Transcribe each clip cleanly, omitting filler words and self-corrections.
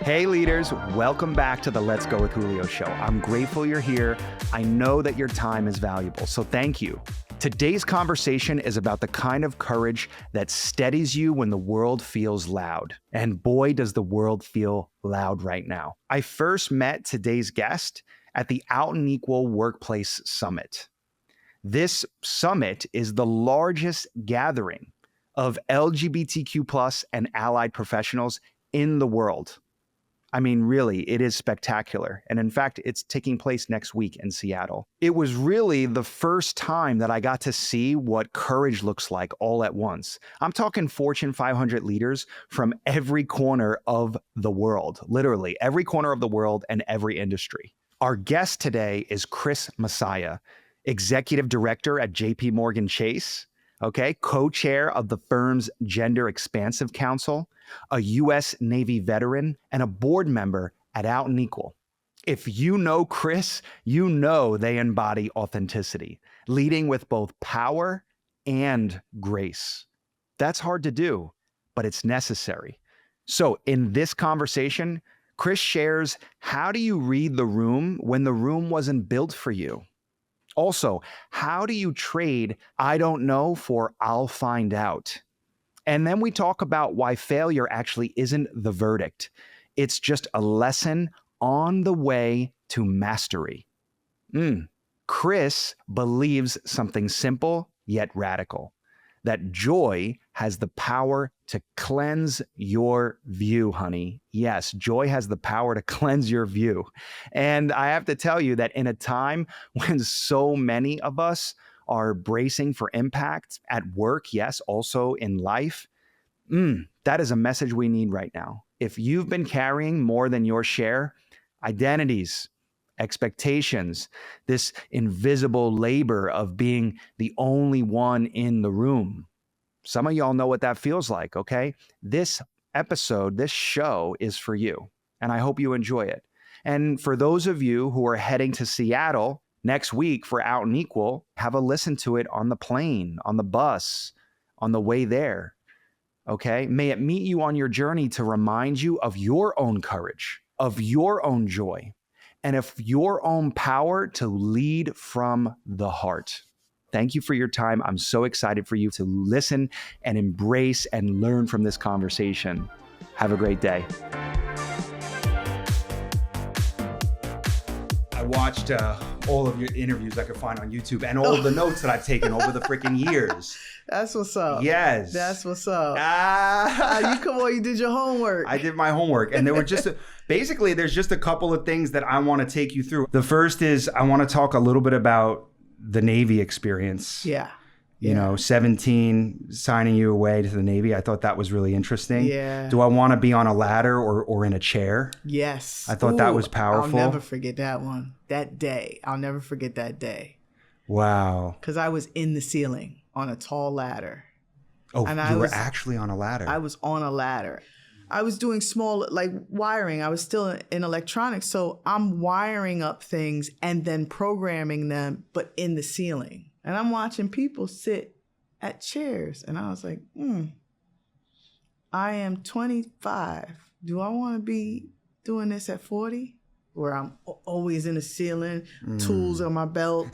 Hey leaders, welcome back to the Let's Go with Julio show. I'm grateful you're here. I know that your time is valuable, so thank you. Today's conversation is about the kind of courage that steadies you when the world feels loud. And boy, does the world feel loud right now. I first met today's guest at the Out and Equal Workplace Summit. This summit is the largest gathering of LGBTQ+ and allied professionals in the world. I mean, really, it is spectacular. And in fact, it's taking place next week in Seattle. It was really the first time that I got to see what courage looks like all at once. I'm talking Fortune 500 leaders from every corner of the world, literally every corner of the world and every industry. Our guest today is Chris Mossiah, Executive Director at JP Morgan Chase, co-chair of the firm's Gender Expansive Council, a U.S. Navy veteran, and a board member at Out and Equal. If you know Chris, you know they embody authenticity, leading with both power and grace. That's hard to do, but it's necessary. So in this conversation, Chris shares, how do you read the room when the room wasn't built for you? Also, how do you trade "I don't know" for "I'll find out"? And then we talk about why failure actually isn't the verdict. It's just a lesson on the way to mastery. Chris believes something simple yet radical, that joy has the power to cleanse your view, honey. Yes, joy has the power to cleanse your view. And I have to tell you that in a time when so many of us are bracing for impact at work, yes, also in life, that is a message we need right now. If you've been carrying more than your share, identities, expectations, this invisible labor of being the only one in the room. Some of y'all know what that feels like, okay? This episode, this show is for you, and I hope you enjoy it. And for those of you who are heading to Seattle next week for Out and Equal, have a listen to it on the plane, on the bus, on the way there, okay? May it meet you on your journey to remind you of your own courage, of your own joy, and of your own power to lead from the heart. Thank you for your time. I'm so excited for you to listen and embrace and learn from this conversation. Have a great day. I watched all of your interviews I could find on YouTube and all of the notes that I've taken over the freaking years. That's what's up. Yes. That's what's up. You come on, you did your homework. I did my homework. And there were basically, there's just a couple of things that I want to take you through. The first is I want to talk a little bit about the Navy experience. Yeah. You know, 17, signing you away to the Navy. I thought that was really interesting. Yeah. Do I want to be on a ladder or in a chair? Yes. I thought that was powerful. I'll never forget that one. That day. I'll never forget that day. Wow. Because I was in the ceiling on a tall ladder. Oh, and you were actually on a ladder. I was on a ladder. I was doing small, like wiring. I was still in electronics. So I'm wiring up things and then programming them, but in the ceiling. And I'm watching people sit at chairs. And I was like, I am 25. Do I want to be doing this at 40? Where I'm always in the ceiling, tools on my belt.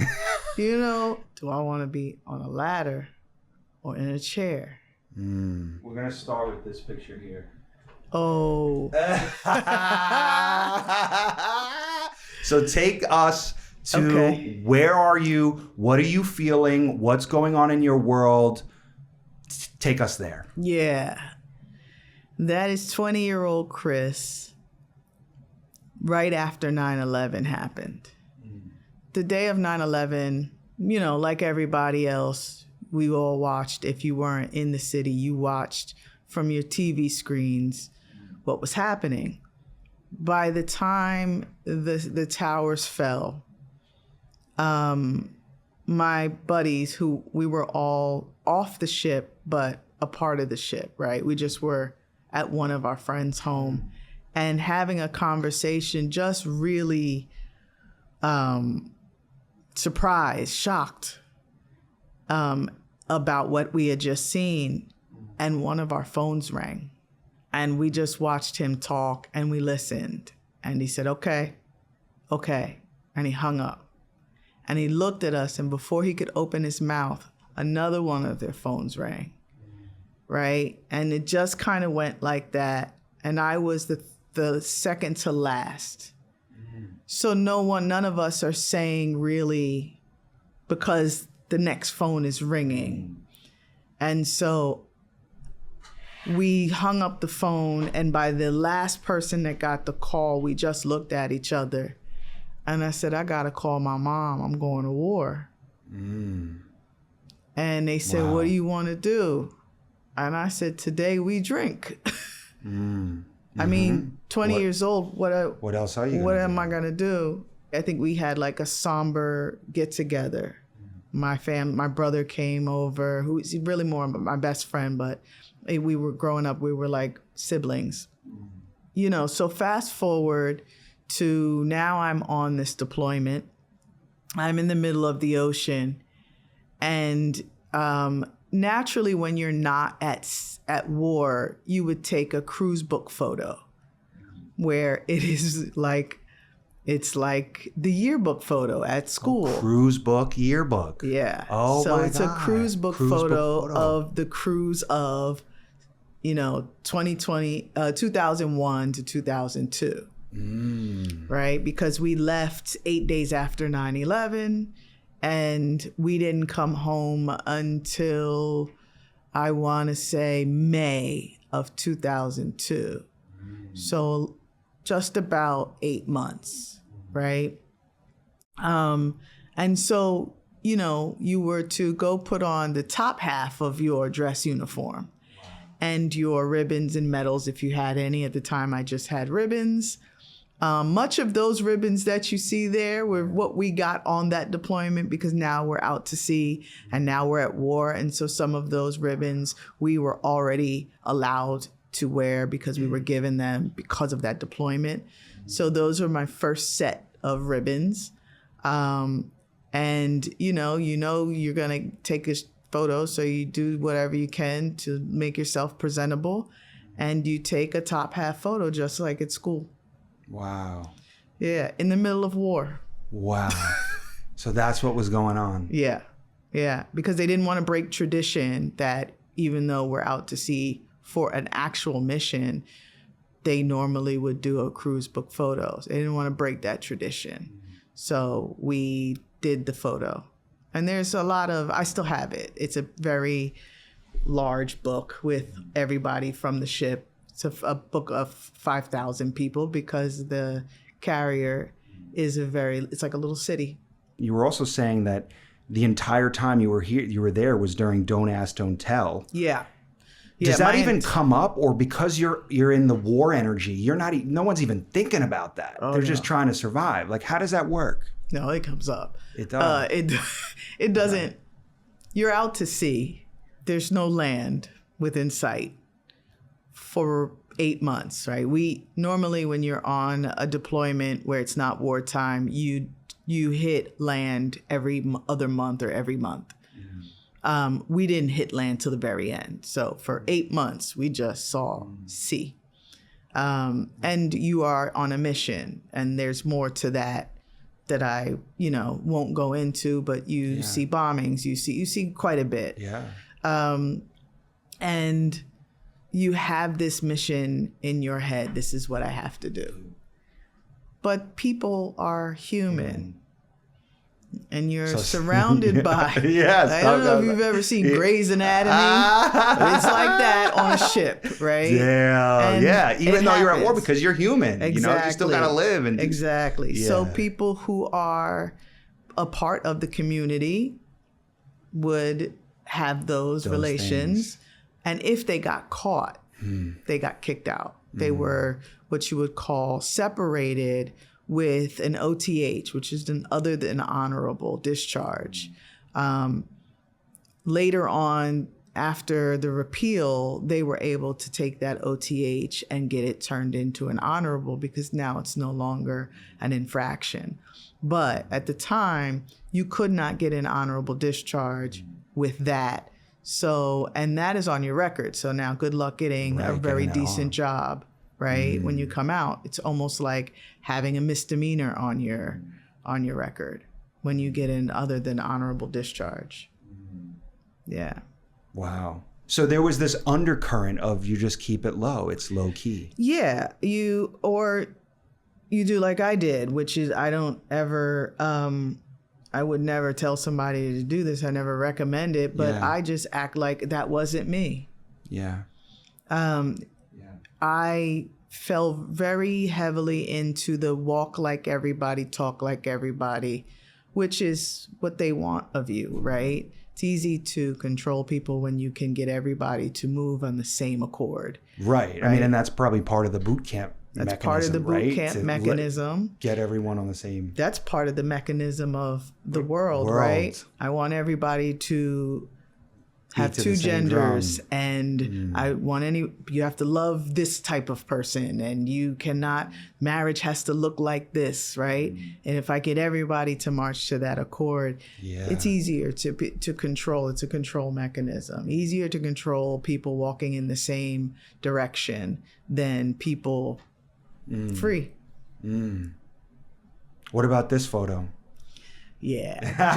You know, do I want to be on a ladder or in a chair? We're going to start with this picture here. Oh. So take us to where are you? What are you feeling? What's going on in your world? Take us there. Yeah. That is 20-year-old Chris right after 9/11 happened. The day of 9/11, you know, like everybody else, we all watched. If you weren't in the city, you watched from your TV screens what was happening. By the time the towers fell, my buddies, who we were all off the ship, but a part of the ship, right? We just were at one of our friends' home and having a conversation, just really surprised, shocked about what we had just seen. And one of our phones rang. And we just watched him talk and we listened. And he said, okay. And he hung up. And he looked at us, and before he could open his mouth, another one of their phones rang, right? And it just kind of went like that. And I was the second to last. So none of us are saying really, because the next phone is ringing. And so we hung up the phone, and by the last person that got the call, we just looked at each other. And I said, I got to call my mom. I'm going to war. And they said, what do you want to do? And I said, today we drink. I mean, 20 years old, what else are you? What am I going to do? I think we had like a somber get together. My brother came over, who's really more my best friend, but we were growing up, we were like siblings. You know, so fast forward to now I'm on this deployment. I'm in the middle of the ocean. And naturally, when you're not at war, you would take a cruise book photo where it is like, it's like the yearbook photo at school. Cruise book yearbook. Yeah. Oh, so my it's God. A cruise book photo of the cruise of, 2001 to 2002. Right? Because we left 8 days after 9/11, and we didn't come home until, I want to say, May of 2002. So just about 8 months, right? And so, you were to go put on the top half of your dress uniform and your ribbons and medals, if you had any. At the time, I just had ribbons. Much of those ribbons that you see there were what we got on that deployment, because now we're out to sea and now we're at war. And so some of those ribbons we were already allowed to wear because we were given them because of that deployment. So those were my first set of ribbons. And you're going to take a photo, so you do whatever you can to make yourself presentable, and you take a top half photo just like at school. Wow. Yeah, in the middle of war. Wow. So that's what was going on. Yeah, because they didn't want to break tradition that even though we're out to sea for an actual mission, they normally would do a cruise book photos. They didn't want to break that tradition. So we did the photo. And there's a lot of, I still have it. It's a very large book with everybody from the ship. It's a book of 5,000 people, because the carrier is it's like a little city. You were also saying that the entire time you were there was during Don't Ask, Don't Tell. Yeah. Does that even come up, or because you're in the war energy, no one's even thinking about that? They're just trying to survive. Like, how does that work? No, it comes up. It does. It doesn't. You're out to sea. There's no land within sight for 8 months, right? Normally, when you're on a deployment where it's not wartime, you hit land every other month or every month. We didn't hit land till the very end. So for 8 months, we just saw sea. And you are on a mission, and there's more to that I, won't go into, but you see bombings, you see quite a bit. Yeah. And you have this mission in your head. This is what I have to do. But people are human. And you're surrounded by, yes, I don't know if you've ever seen Grey's Anatomy, but it's like that on a ship, right? Yeah, even though you're at war, because you're human, exactly. You still got to live. Exactly. Yeah. So people who are a part of the community would have those relations. Things. And if they got caught, they got kicked out. They were what you would call separated with an OTH, which is an other than honorable discharge. Later on, after the repeal, they were able to take that OTH and get it turned into an honorable, because now it's no longer an infraction. But at the time, you could not get an honorable discharge with that So, and that is on your record. So now good luck getting a very decent job, right? When you come out, it's almost like having a misdemeanor on your record when you get in other than honorable discharge. Yeah. Wow. So there was this undercurrent of you just keep it low. It's low key. Yeah. You do like I did, which is I would never tell somebody to do this. I never recommend it, but I just act like that wasn't me. Yeah. I fell very heavily into the walk like everybody, talk like everybody, which is what they want of you, right? It's easy to control people when you can get everybody to move on the same accord. Right. I mean, and that's probably part of the boot camp That's part of the boot camp mechanism. Get everyone on the same. That's part of the mechanism of the world, right? I want everybody to have two genders, and you have to love this type of person, and you cannot, marriage has to look like this, right? And if I get everybody to march to that accord, it's easier to control. It's a control mechanism. Easier to control people walking in the same direction than people free. What about this photo? Yeah,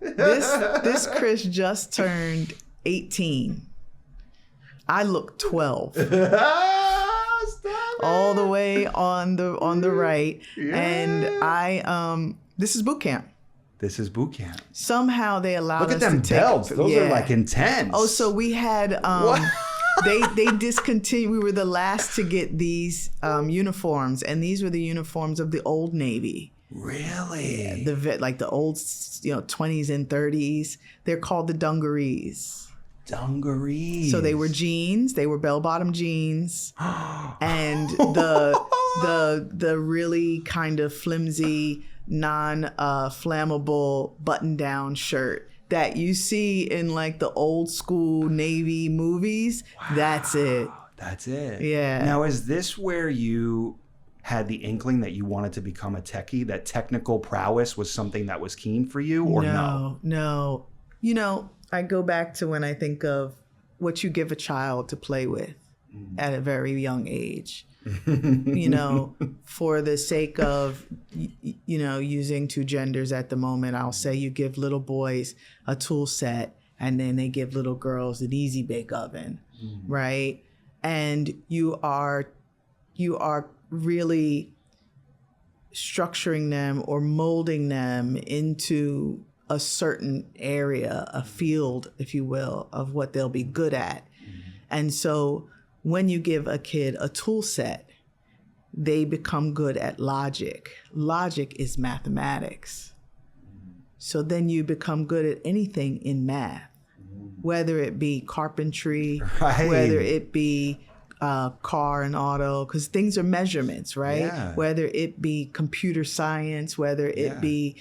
this Chris just turned 18. I look 12. All the way on the right. Yeah. And this is boot camp. This is boot camp. Somehow they allowed us to take... Look at them belts. Those are like intense. Oh, so we had... They discontinued. We were the last to get these uniforms, and these were the uniforms of the Old Navy. Really? Yeah, like the old, 20s and 30s. They're called the dungarees. Dungarees. So they were jeans. They were bell-bottom jeans, and the really kind of flimsy, non-flammable button-down shirt that you see in like the old school Navy movies. Wow. That's it. That's it. Yeah. Now, is this where you had the inkling that you wanted to become a techie, that technical prowess was something that was keen for you, or no? No. I go back to when I think of what you give a child to play with at a very young age. For the sake of, using two genders at the moment, I'll say you give little boys a tool set, and then they give little girls an easy bake oven, right? And you are really structuring them or molding them into a certain area, a field, if you will, of what they'll be good at. And so when you give a kid a tool set, they become good at logic. Logic is mathematics. So then you become good at anything in math, whether it be carpentry, whether it be car and auto, because things are measurements, right? Yeah. Whether it be computer science, whether it be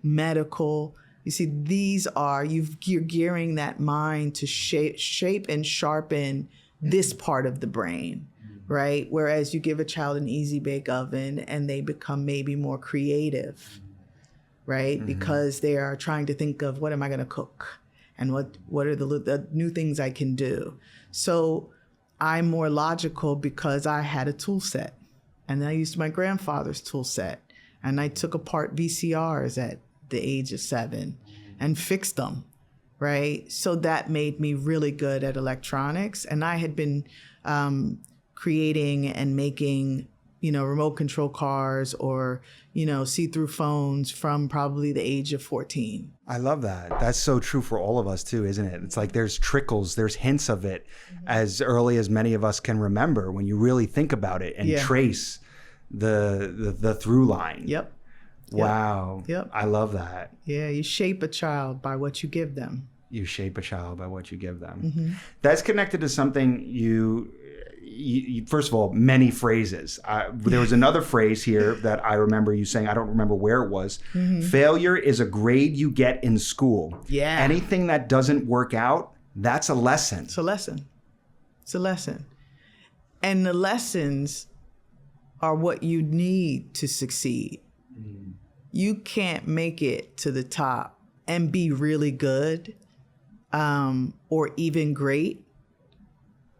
medical. You see, these are, you're gearing that mind to shape and sharpen this part of the brain, right? Whereas you give a child an easy bake oven and they become maybe more creative, right? Because they are trying to think of, what am I going to cook? And what are the new things I can do? So I'm more logical because I had a tool set, and I used my grandfather's tool set, and I took apart VCRs at the age of 7 and fixed them, right? So that made me really good at electronics, and I had been creating and making, remote control cars or, see-through phones from probably the age of 14. I love that. That's so true for all of us too, isn't it? It's like there's trickles, there's hints of it as early as many of us can remember when you really think about it and trace the through line. Yep. Wow. Yep. I love that. Yeah, you shape a child by what you give them. You shape a child by what you give them. That's connected to something you first of all, many phrases. There was another phrase here that I remember you saying, I don't remember where it was. Failure is a grade you get in school. Yeah. Anything that doesn't work out, that's a lesson. It's a lesson. It's a lesson. And the lessons are what you need to succeed. You can't make it to the top and be really good or even great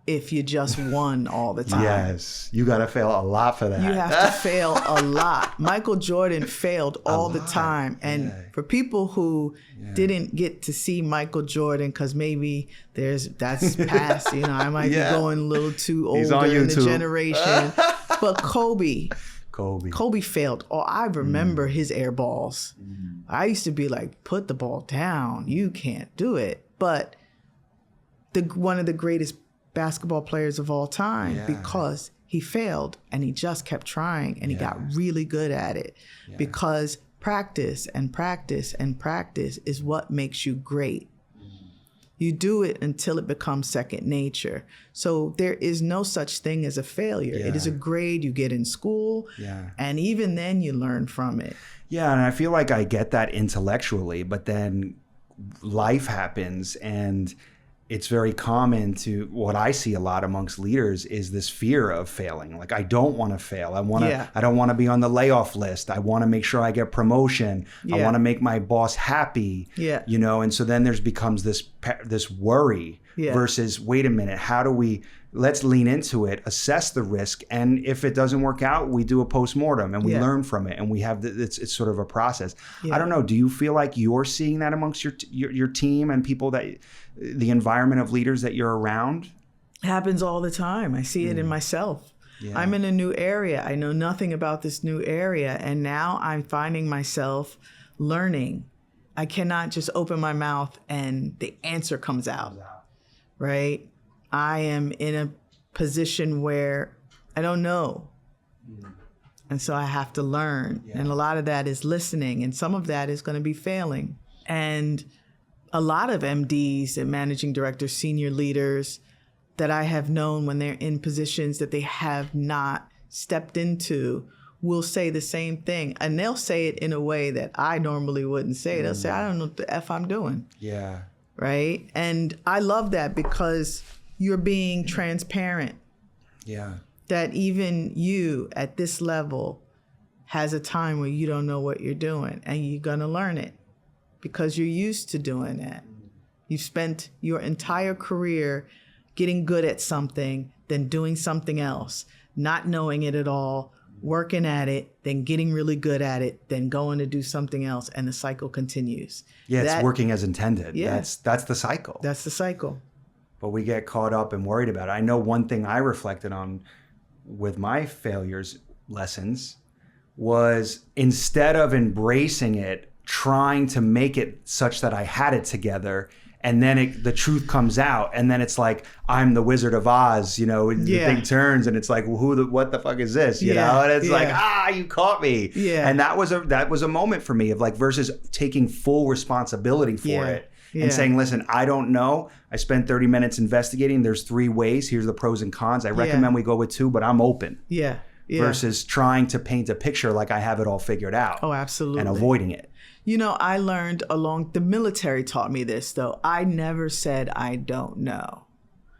if you just won all the time. Yes. You got to fail a lot for that. You have to fail a lot. Michael Jordan failed all the time. And for people who didn't get to see Michael Jordan, because maybe that's past, I might be going a little too older in the generation. But Kobe failed. Oh, I remember his air balls. I used to be like, put the ball down. You can't do it. But one of the greatest basketball players of all time, because he failed and he just kept trying and he got really good at it, because practice and practice and practice is what makes you great. You do it until it becomes second nature. So there is no such thing as a failure. It is a grade you get in school, and even then you learn from it. Yeah, and I feel like I get that intellectually, but then life happens, and it's very common to what I see a lot amongst leaders is this fear of failing. Like, I don't want to fail. I don't want to be on the layoff list. I want to make sure I get promotion. I want to make my boss happy. And so then becomes this worry versus, wait a minute, let's lean into it, assess the risk, and if it doesn't work out, we do a postmortem and we learn from it, and we have it's sort of a process. I don't know. Do you feel like you're seeing that amongst your team and people the environment of leaders that you're around? It happens all the time. I see it in myself. I'm in a new area. I know nothing about this new area, and now I'm finding myself learning. I cannot just open my mouth and the answer comes out, right? I am in a position where I don't know. And so I have to learn. And a lot of that is listening. And some of that is going to be failing. And a lot of MDs and managing directors, senior leaders that I have known when they're in positions that they have not stepped into will say the same thing. And they'll say it in a way that I normally wouldn't say. They'll say, I don't know what the F I'm doing. Yeah. Right? And I love that because you're being transparent. Yeah. That even you at this level has a time where you don't know what you're doing, and you're going to learn it because you're used to doing that. You've spent your entire career getting good at something, then doing something else, not knowing it at all, working at it, then getting really good at it, then going to do something else, and the cycle continues. Yeah, it's working as intended. Yeah. That's the cycle. That's the cycle. But we get caught up and worried about it. I know one thing I reflected on with my failures lessons was, instead of embracing it, trying to make it such that I had it together, and then the truth comes out, and then it's like I'm the Wizard of Oz, the thing turns, and it's like, well, what the fuck is this, you know? And it's like, you caught me. Yeah. And that was a moment for me of like, versus taking full responsibility for it. And saying, listen, I don't know. I spent 30 minutes investigating. There's 3 ways. Here's the pros and cons. I recommend we go with 2, but I'm open. Yeah. Versus trying to paint a picture like I have it all figured out. Oh, absolutely. And avoiding it. I learned the military taught me this, though. I never said I don't know.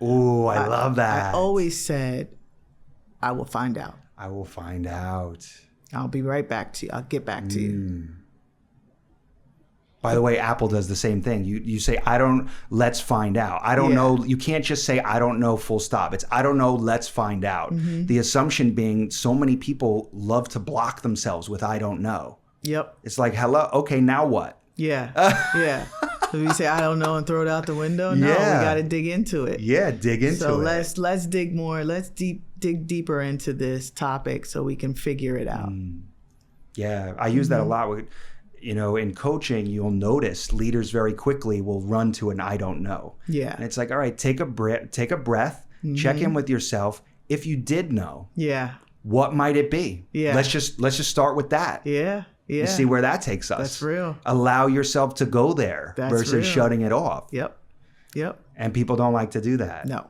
Ooh, I love that. I always said, I will find out. I will find out. I'll be right back to you. I'll get back to you. By the way, Apple does the same thing. You say, let's find out. I don't know. You can't just say, I don't know, full stop. It's, I don't know, let's find out. Mm-hmm. The assumption being so many people love to block themselves with, I don't know. Yep. It's like, hello, okay, now what? Yeah, yeah. So we say, I don't know, and throw it out the window? No, we got to dig into it. Yeah, dig into it. So let's dig more. Let's dig deeper into this topic so we can figure it out. Yeah, I use that a lot with, in coaching, you'll notice leaders very quickly will run to an I don't know. Yeah. And it's like, all right, take a breath, check in with yourself. If you did know, what might it be? Yeah. Let's just start with that. Yeah. Yeah. And see where that takes us. That's real. Allow yourself to go there versus shutting it off. Yep. Yep. And people don't like to do that. No.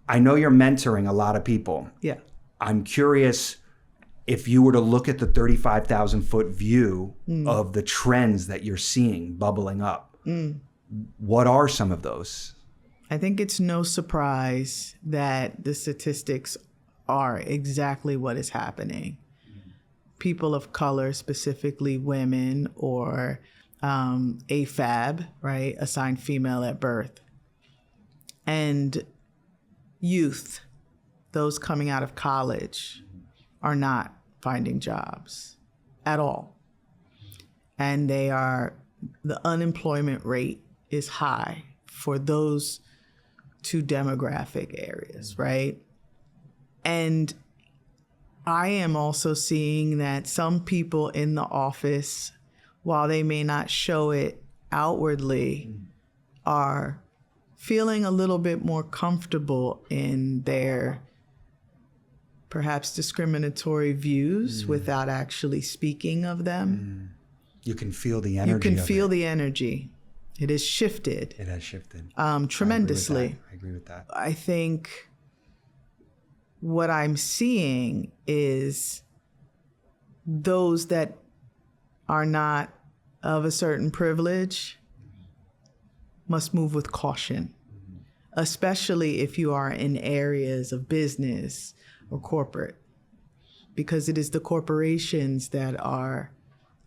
I know you're mentoring a lot of people. Yeah. I'm curious, if you were to look at the 35,000 foot view of the trends that you're seeing bubbling up, what are some of those? I think it's no surprise that the statistics are exactly what is happening. People of color, specifically women or AFAB, right? Assigned female at birth. And youth, those coming out of college, are not finding jobs at all. And the unemployment rate is high for those two demographic areas, right? And I am also seeing that some people in the office, while they may not show it outwardly, are feeling a little bit more comfortable in their perhaps discriminatory views without actually speaking of them. You can feel the energy. You can feel the energy. It has shifted. It has shifted. Tremendously. I agree with that. I think what I'm seeing is those that are not of a certain privilege must move with caution, especially if you are in areas of business or corporate, because it is the corporations that are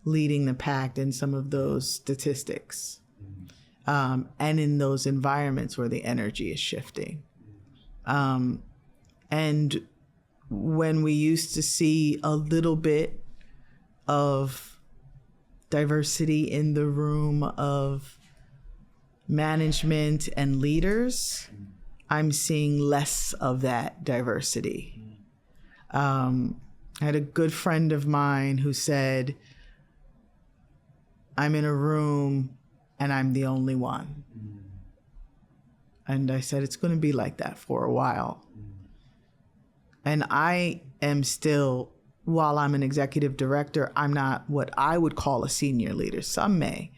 leading the pack in some of those statistics, and in those environments where the energy is shifting. And when we used to see a little bit of diversity in the room of management and leaders, I'm seeing less of that diversity. I had a good friend of mine who said, I'm in a room and I'm the only one. And I said, it's going to be like that for a while. And I am still, while I'm an executive director, I'm not what I would call a senior leader. Some may,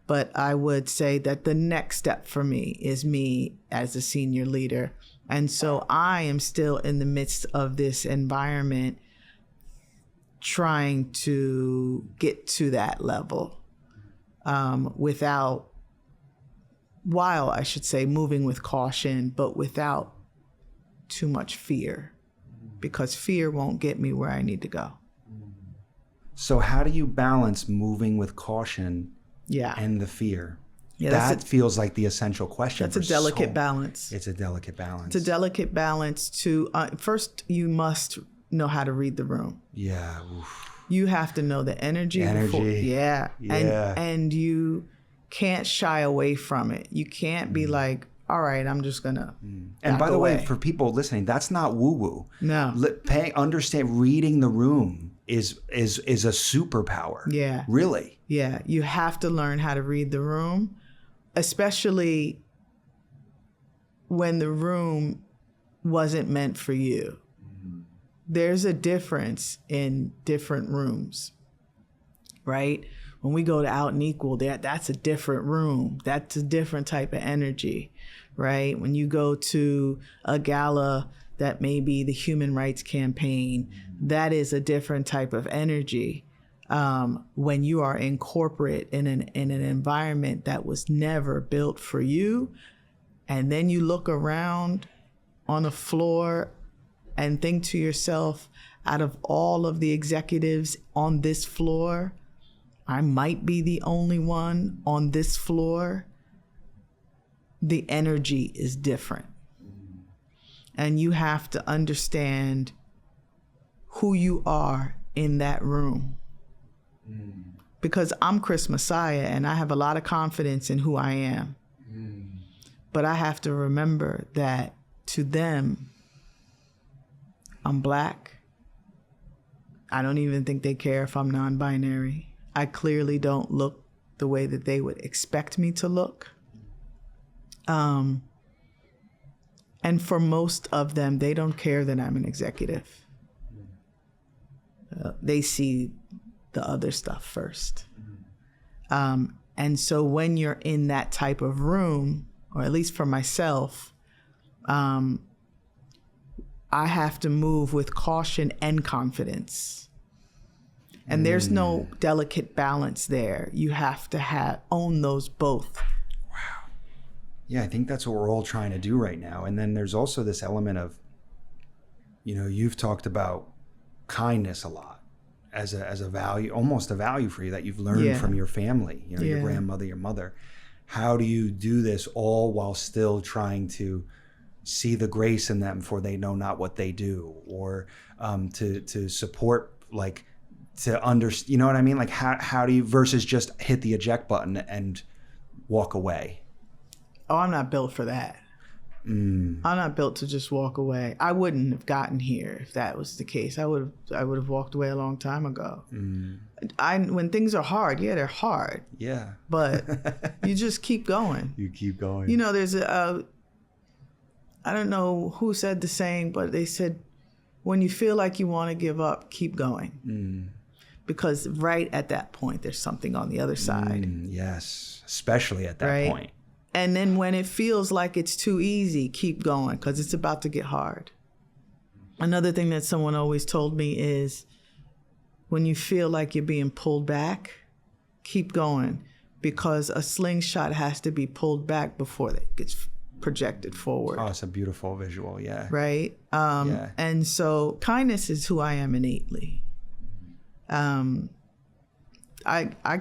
but I would say that the next step for me is me as a senior leader. And so I am still in the midst of this environment trying to get to that level while I should say moving with caution, but without too much fear, because fear won't get me where I need to go. So how do you balance moving with caution and the fear? Yeah, that feels like the essential question. That's a delicate balance. It's a delicate balance. It's a delicate balance to, first, you must know how to read the room. Yeah. Oof. You have to know the energy. Before, yeah. And you can't shy away from it. You can't be like, all right, I'm just going to And by the way, for people listening, that's not woo-woo. No. Understand, reading the room is a superpower. Yeah. Really. Yeah. You have to learn how to read the room, especially when the room wasn't meant for you. There's a difference in different rooms, right? When we go to Out and Equal, that's a different room. That's a different type of energy, right? When you go to a gala that may be the Human Rights Campaign, that is a different type of energy. When you are in corporate in an environment that was never built for you, and then you look around on a floor and think to yourself, out of all of the executives on this floor, I might be the only one on this floor. The energy is different. And you have to understand who you are in that room. Because I'm Chris Mossiah and I have a lot of confidence in who I am. But I have to remember that to them, I'm Black. I don't even think they care if I'm non-binary. I clearly don't look the way that they would expect me to look. And for most of them, they don't care that I'm an executive. They see the other stuff first. And so when you're in that type of room, or at least for myself, I have to move with caution and confidence. And there's no delicate balance there. You have to own those both. Wow. Yeah, I think that's what we're all trying to do right now. And then there's also this element of, you've talked about kindness a lot. as a value, almost a value for you that you've learned from your family, you know, your grandmother, your mother. How do you do this all while still trying to see the grace in them, for they know not what they do, or to support, like, to understand, you know what I mean? Like, how do you, versus just hit the eject button and walk away? Oh, I'm not built for that. I'm not built to just walk away. I wouldn't have gotten here if that was the case. I would have walked away a long time ago. When things are hard, they're hard. Yeah. But you just keep going. You keep going. You know, there's I don't know who said the saying, but they said, when you feel like you want to give up, keep going. Because right at that point, there's something on the other side. Yes, especially at that point. And then when it feels like it's too easy, keep going, because it's about to get hard. Another thing that someone always told me is, when you feel like you're being pulled back, keep going, because a slingshot has to be pulled back before it gets projected forward. Oh, it's a beautiful visual, yeah. Right? And so kindness is who I am innately. I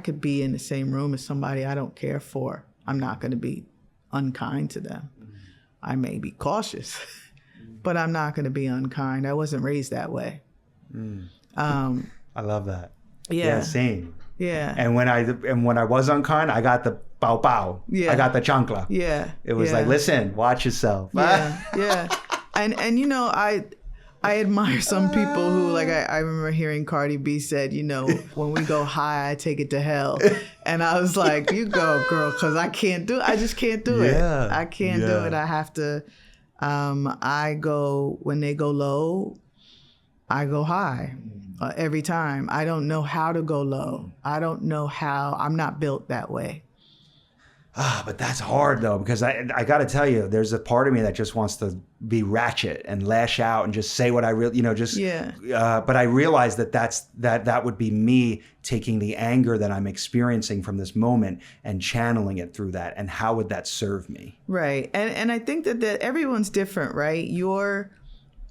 could be in the same room as somebody I don't care for. I'm not going to be unkind to them. I may be cautious, but I'm not going to be unkind. I wasn't raised that way. I love that. Yeah. Same. Yeah. And when I was unkind, I got the pow pow. Yeah. I got the chancla. Yeah. It was like, listen, watch yourself. Yeah. And you know, I admire some people who, like, I remember hearing Cardi B said, you know, when we go high, I take it to hell. And I was like, you go, girl, because I just can't do it. I can't do it. I have to, when they go low, I go high every time. I don't know how to go low. I don't know how. I'm not built that way. But that's hard, though, because I got to tell you, there's a part of me that just wants to be ratchet and lash out and just say what I really, but I realize that would be me taking the anger that I'm experiencing from this moment and channeling it through that. And how would that serve me? Right. And I think that everyone's different, right? Your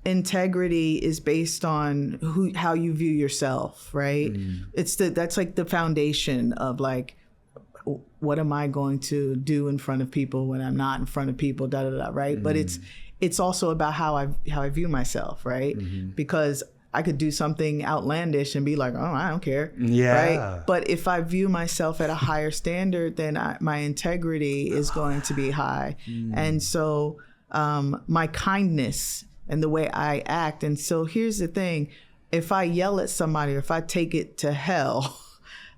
integrity is based on how you view yourself, right? That's like the foundation of, like, what am I going to do in front of people when I'm not in front of people, right? But it's also about how I view myself, right? Because I could do something outlandish and be like, oh, I don't care, right? But if I view myself at a higher standard, then my integrity is going to be high. And so my kindness and the way I act. And so here's the thing, if I yell at somebody, or if I take it to hell,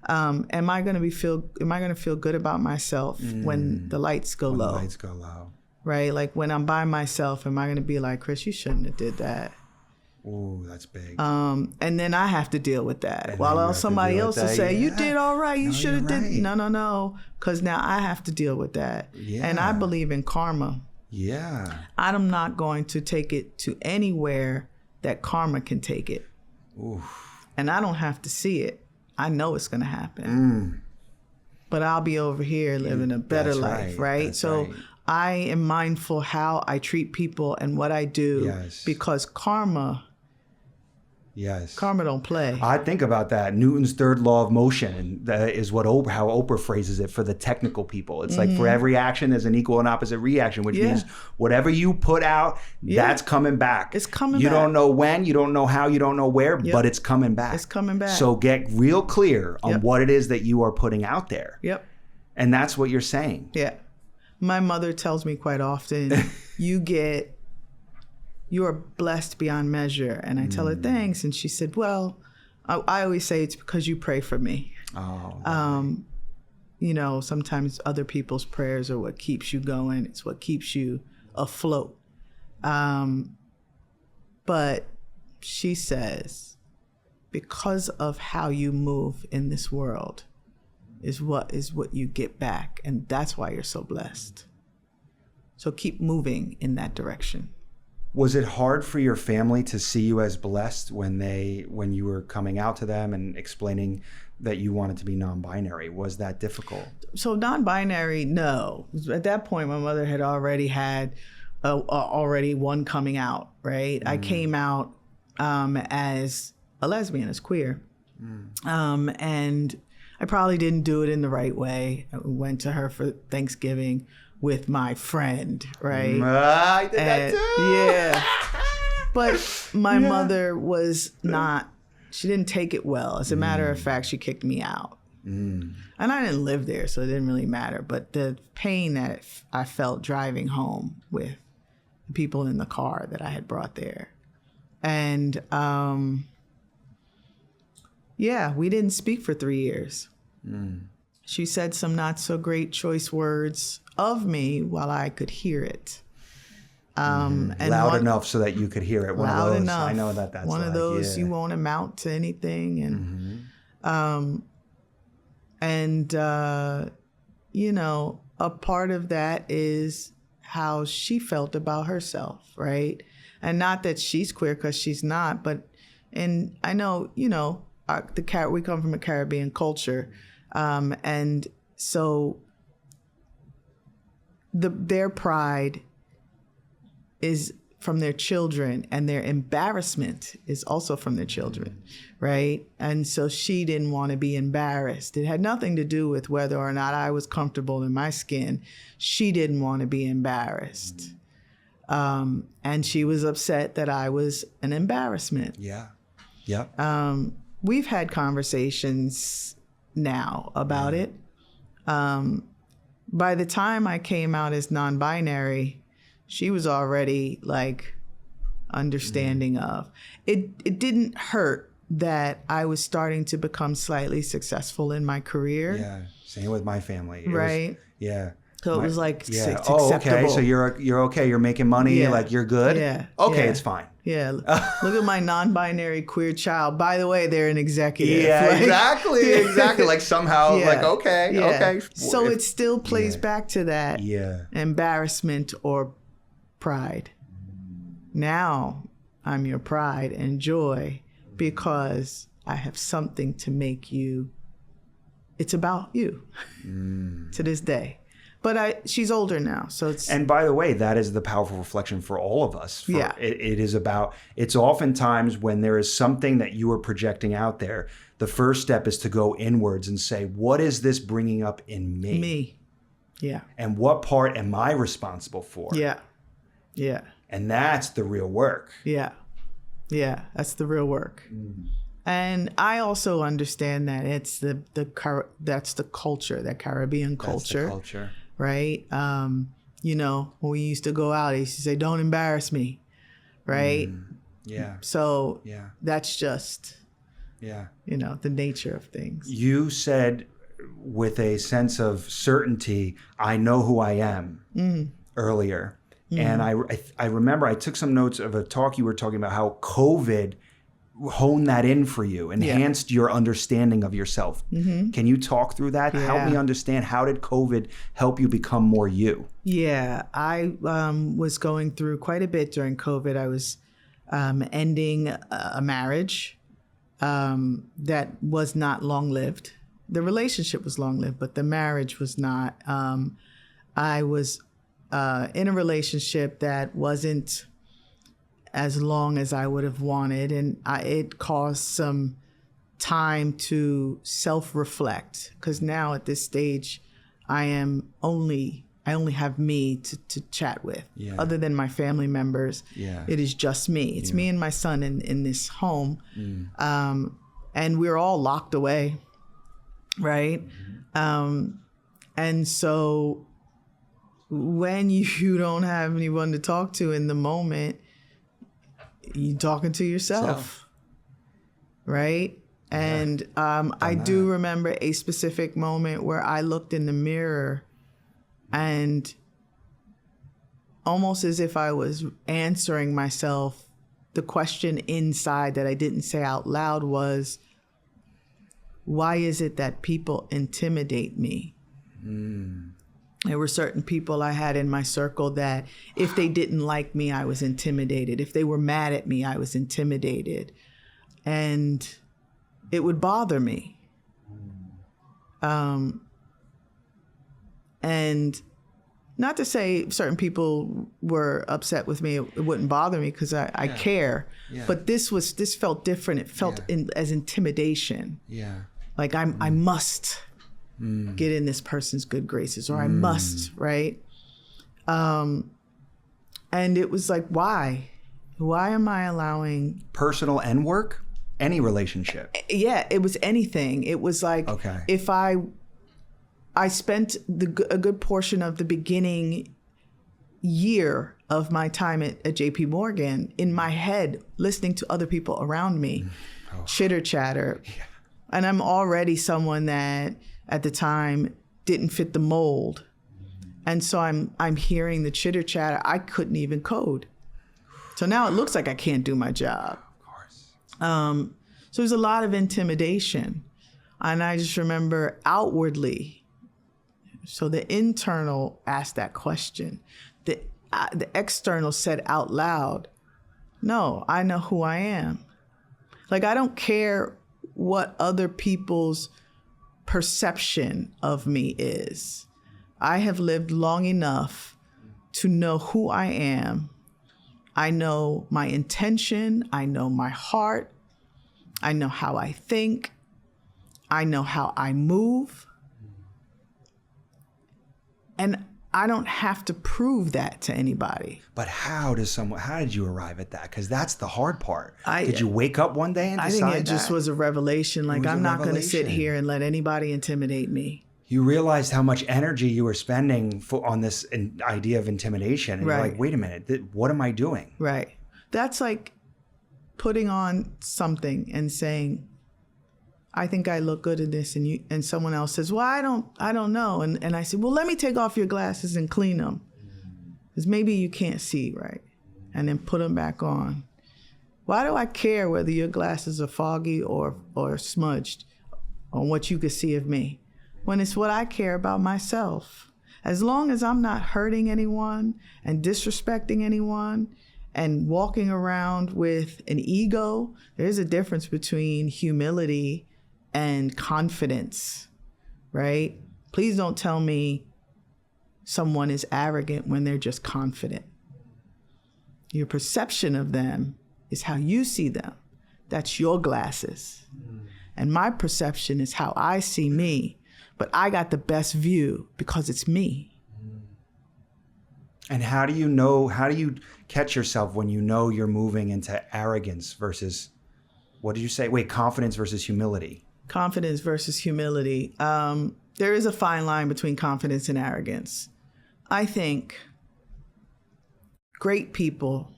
am I going to feel good about myself when the lights go low? The lights go low. Right? Like, when I'm by myself, am I going to be like, Chris, you shouldn't have did that? Ooh, that's big. And then I have to deal with that. While else somebody else will say, you did all right. You should have did. No. Because now I have to deal with that. Yeah. And I believe in karma. Yeah. I'm not going to take it to anywhere that karma can take it. Oof. And I don't have to see it. I know it's going to happen. But I'll be over here living a better life, right? So I am mindful how I treat people and what I do, because karma don't play. I think about that. Newton's third law of motion, and that is how Oprah phrases it for the technical people. It's like, for every action, there's an equal and opposite reaction, which means whatever you put out, that's coming back. It's coming back. You don't know when, you don't know how, you don't know where, but it's coming back. It's coming back. So get real clear on what it is that you are putting out there. Yep. And that's what you're saying. Yeah. My mother tells me quite often, you are blessed beyond measure. And I tell her thanks. And she said, well, I always say it's because you pray for me. Oh, you know, sometimes other people's prayers are what keeps you going. It's what keeps you afloat. But she says, because of how you move in this world is what you get back. And that's why you're so blessed. So keep moving in that direction. Was it hard for your family to see you as blessed when you were coming out to them and explaining that you wanted to be non-binary? Was that difficult? So non-binary, no. At that point, my mother had already had already one coming out, right? I came out as a lesbian, as queer. And I probably didn't do it in the right way. I went to her for Thanksgiving with my friend, right? I did that too. Yeah. But my mother was not, she didn't take it well. As a matter of fact, she kicked me out. And I didn't live there, so it didn't really matter. But the pain that I felt driving home with the people in the car that I had brought there. And we didn't speak for 3 years. She said some not so great choice words of me while I could hear it. And loud enough so that you could hear it. One loud of those. enough. I know that's one of those. Yeah. You won't amount to anything, and a part of that is how she felt about herself, right? And not that she's queer, because she's not, but and I know we come from a Caribbean culture, and so their pride is from their children, and their embarrassment is also from their children, right? And so she didn't want to be embarrassed. It had nothing to do with whether or not I was comfortable in my skin. She didn't want to be embarrassed. And she was upset that I was an embarrassment. Yeah. Yeah. We've had conversations now about it. By the time I came out as non-binary, she was already like understanding of it. It didn't hurt that I was starting to become slightly successful in my career. Yeah. Same with my family. Right. Yeah. So it was like, it's Oh, acceptable. okay. So you're okay. You're making money. Yeah. Like you're good. Yeah. Okay. Yeah. It's fine. Yeah. Look at my non-binary queer child. By the way, they're an executive. Yeah, Like, exactly. Like somehow, like, okay. So it still plays back to that Yeah. embarrassment or pride. Now I'm your pride and joy because I have something to make you. It's about you to this day. But she's older now, so it's... And by the way, that is the powerful reflection for all of us. Yeah. It is about, it's oftentimes when there is something that you are projecting out there, the first step is to go inwards and say, what is this bringing up in me? Me. Yeah. And what part am I responsible for? Yeah. Yeah. And that's the real work. Yeah. Yeah. That's the real work. And I also understand that it's that's the culture, that Caribbean culture. That's the culture. Right? When we used to go out, he used to say, don't embarrass me. Right? Yeah. So that's just, the nature of things. You said with a sense of certainty, I know who I am earlier. And I remember I took some notes of a talk you were talking about how COVID honed that in for you, enhanced your understanding of yourself. Can you talk through that? Yeah. Help me understand, how did COVID help you become more you? Yeah, I was going through quite a bit during COVID. I was ending a marriage that was not long-lived. The relationship was long-lived, but the marriage was not. I was in a relationship that wasn't as long as I would have wanted. And it caused some time to self-reflect, because now at this stage, I only have me to chat with. Other than my family members. It is just me. It's me and my son in this home. And we're all locked away. Right. And so when you don't have anyone to talk to in the moment, you're talking to yourself, right? And I do remember a specific moment where I looked in the mirror, and almost as if I was answering myself, the question inside that I didn't say out loud was, why is it that people intimidate me? There were certain people I had in my circle that if they didn't like me, I was intimidated. If they were mad at me, I was intimidated. And it would bother me. And Not to say certain people were upset with me. It wouldn't bother me because I care. Yeah. But this felt different. It felt as intimidation. Yeah. Like I must get in this person's good graces, or I must, right? And it was like, why? Why am I allowing... Personal and work? Any relationship? Yeah, it was anything. It was like, if I spent a good portion of the beginning year of my time at JP Morgan in my head, listening to other people around me, chitter chatter. Yeah. And I'm already someone that at the time didn't fit the mold. And so I'm hearing the chitter chatter. I couldn't even code. So now it looks like I can't do my job. Of course. So there's a lot of intimidation. And I just remember outwardly, so the internal asked that question. The external said out loud, no, I know who I am. Like, I don't care what other people's perception of me is. I have lived long enough to know who I am. I know my intention. I know my heart. I know how I think. I know how I move. And I don't have to prove that to anybody. But how did you arrive at that? Because that's the hard part. Did you wake up one day and decide that? I think it just was a revelation. Like, I'm not going to sit here and let anybody intimidate me. You realized how much energy you were spending on this idea of intimidation. And you're like, wait a minute, what am I doing? Right. That's like putting on something and saying, I think I look good in this, and someone else says, well, I don't know. And I say, well, let me take off your glasses and clean them. Because maybe you can't see, right? And then put them back on. Why do I care whether your glasses are foggy or smudged on what you could see of me? When it's what I care about myself. As long as I'm not hurting anyone and disrespecting anyone and walking around with an ego, there's a difference between humility and confidence, right? Please don't tell me someone is arrogant when they're just confident. Your perception of them is how you see them. That's your glasses. And my perception is how I see me. But I got the best view because it's me. And how do you catch yourself when you know you're moving into arrogance versus, what did you say? Wait, confidence versus humility. Confidence versus humility. There is a fine line between confidence and arrogance. I think great people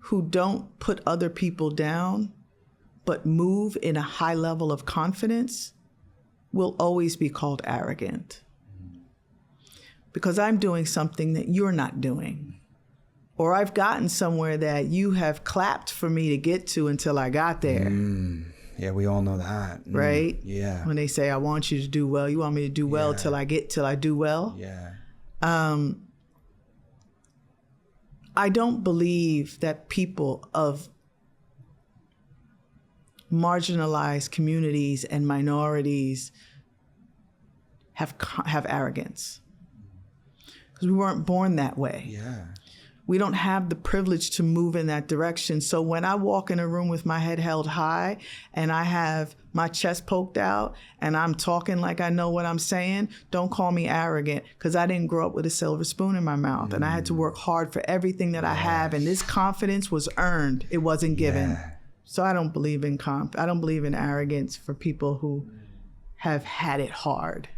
who don't put other people down, but move in a high level of confidence will always be called arrogant. Because I'm doing something that you're not doing. Or I've gotten somewhere that you have clapped for me to get to until I got there. Yeah, we all know that. Right? Yeah. When they say, I want you to do well, you want me to do well till I do well. Yeah. I don't believe that people of marginalized communities and minorities have arrogance, because we weren't born that way. Yeah. We don't have the privilege to move in that direction. So when I walk in a room with my head held high and I have my chest poked out and I'm talking like I know what I'm saying, don't call me arrogant, because I didn't grow up with a silver spoon in my mouth. And I had to work hard for everything that I have. And this confidence was earned. It wasn't given. Yeah. So I don't believe in I don't believe in arrogance for people who have had it hard.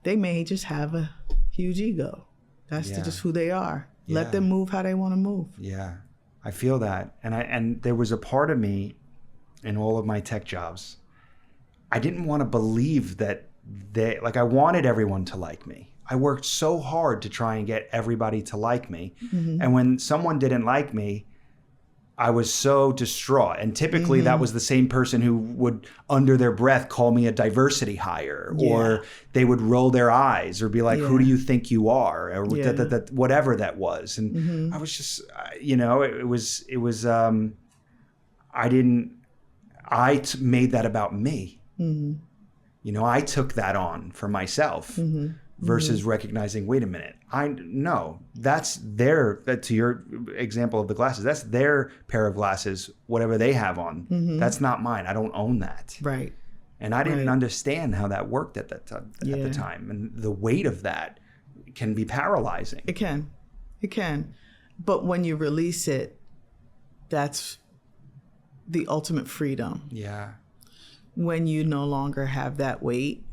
They may just have a huge ego. That's just who they are. Yeah. Let them move how they want to move. Yeah, I feel that. And there was a part of me in all of my tech jobs, I didn't want to believe that I wanted everyone to like me. I worked so hard to try and get everybody to like me. Mm-hmm. And when someone didn't like me, I was so distraught. And typically that was the same person who would, under their breath, call me a diversity hire, or they would roll their eyes or be like, who do you think you are? Or whatever that was. And I was just, I made that about me. I took that on for myself versus recognizing, wait a minute, that's to your example of the glasses, that's their pair of glasses, whatever they have on. That's not mine. I don't own that. Right. And I didn't understand how that worked at the time. And the weight of that can be paralyzing. It can. But when you release it, that's the ultimate freedom. Yeah. When you no longer have that weight,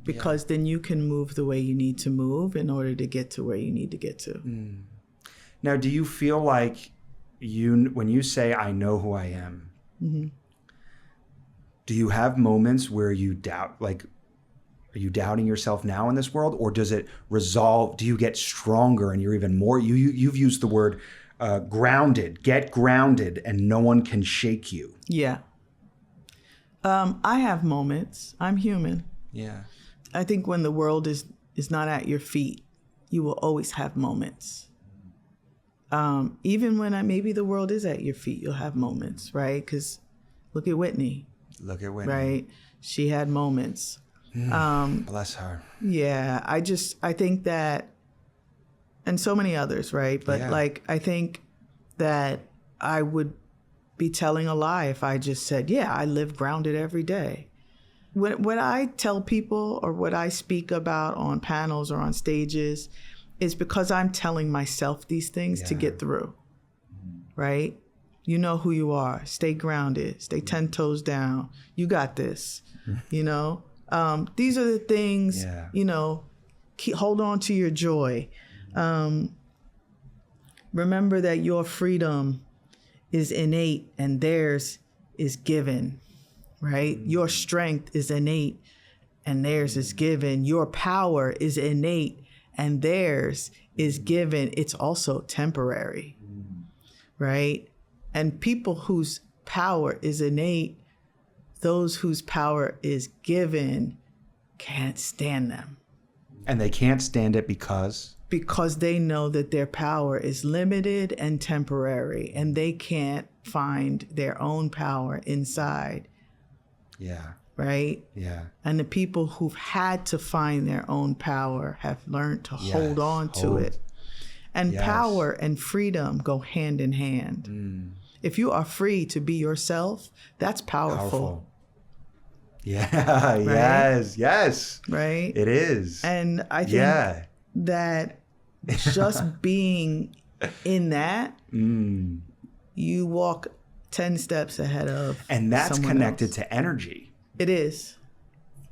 because then you can move the way you need to move in order to get to where you need to get to. Now, do you feel like when you say, I know who I am, do you have moments where you doubt, like, are you doubting yourself now in this world, or does it resolve? Do you get stronger and you're even more, you've used the word grounded, get grounded, and no one can shake you. Yeah. I have moments. I'm human. Yeah. I think when the world is not at your feet, you will always have moments. Even when maybe the world is at your feet, you'll have moments, right? Because look at Whitney. Right? She had moments. Bless her. Yeah. I think that, and so many others, right? But I think that I would be telling a lie if I just said, yeah, I live grounded every day. When I tell people or what I speak about on panels or on stages is because I'm telling myself these things to get through, right? You know who you are. Stay grounded. Stay 10 toes down. You got this, you know? These are the things, you know, hold on to your joy. Remember that your freedom is innate and theirs is given, right? Your strength is innate and theirs is given. Your power is innate and theirs is given. It's also temporary, right? And people whose power is innate, those whose power is given, can't stand them. And they can't stand it because? Because they know that their power is limited and temporary, and they can't find their own power inside. Yeah. Right? Yeah. And the people who've had to find their own power have learned to hold on to it. And power and freedom go hand in hand. If you are free to be yourself, that's powerful. Yeah, right? Yes. Right? It is. And I think that just being in that, you walk 10 steps ahead of and that's someone connected else. To energy. It is.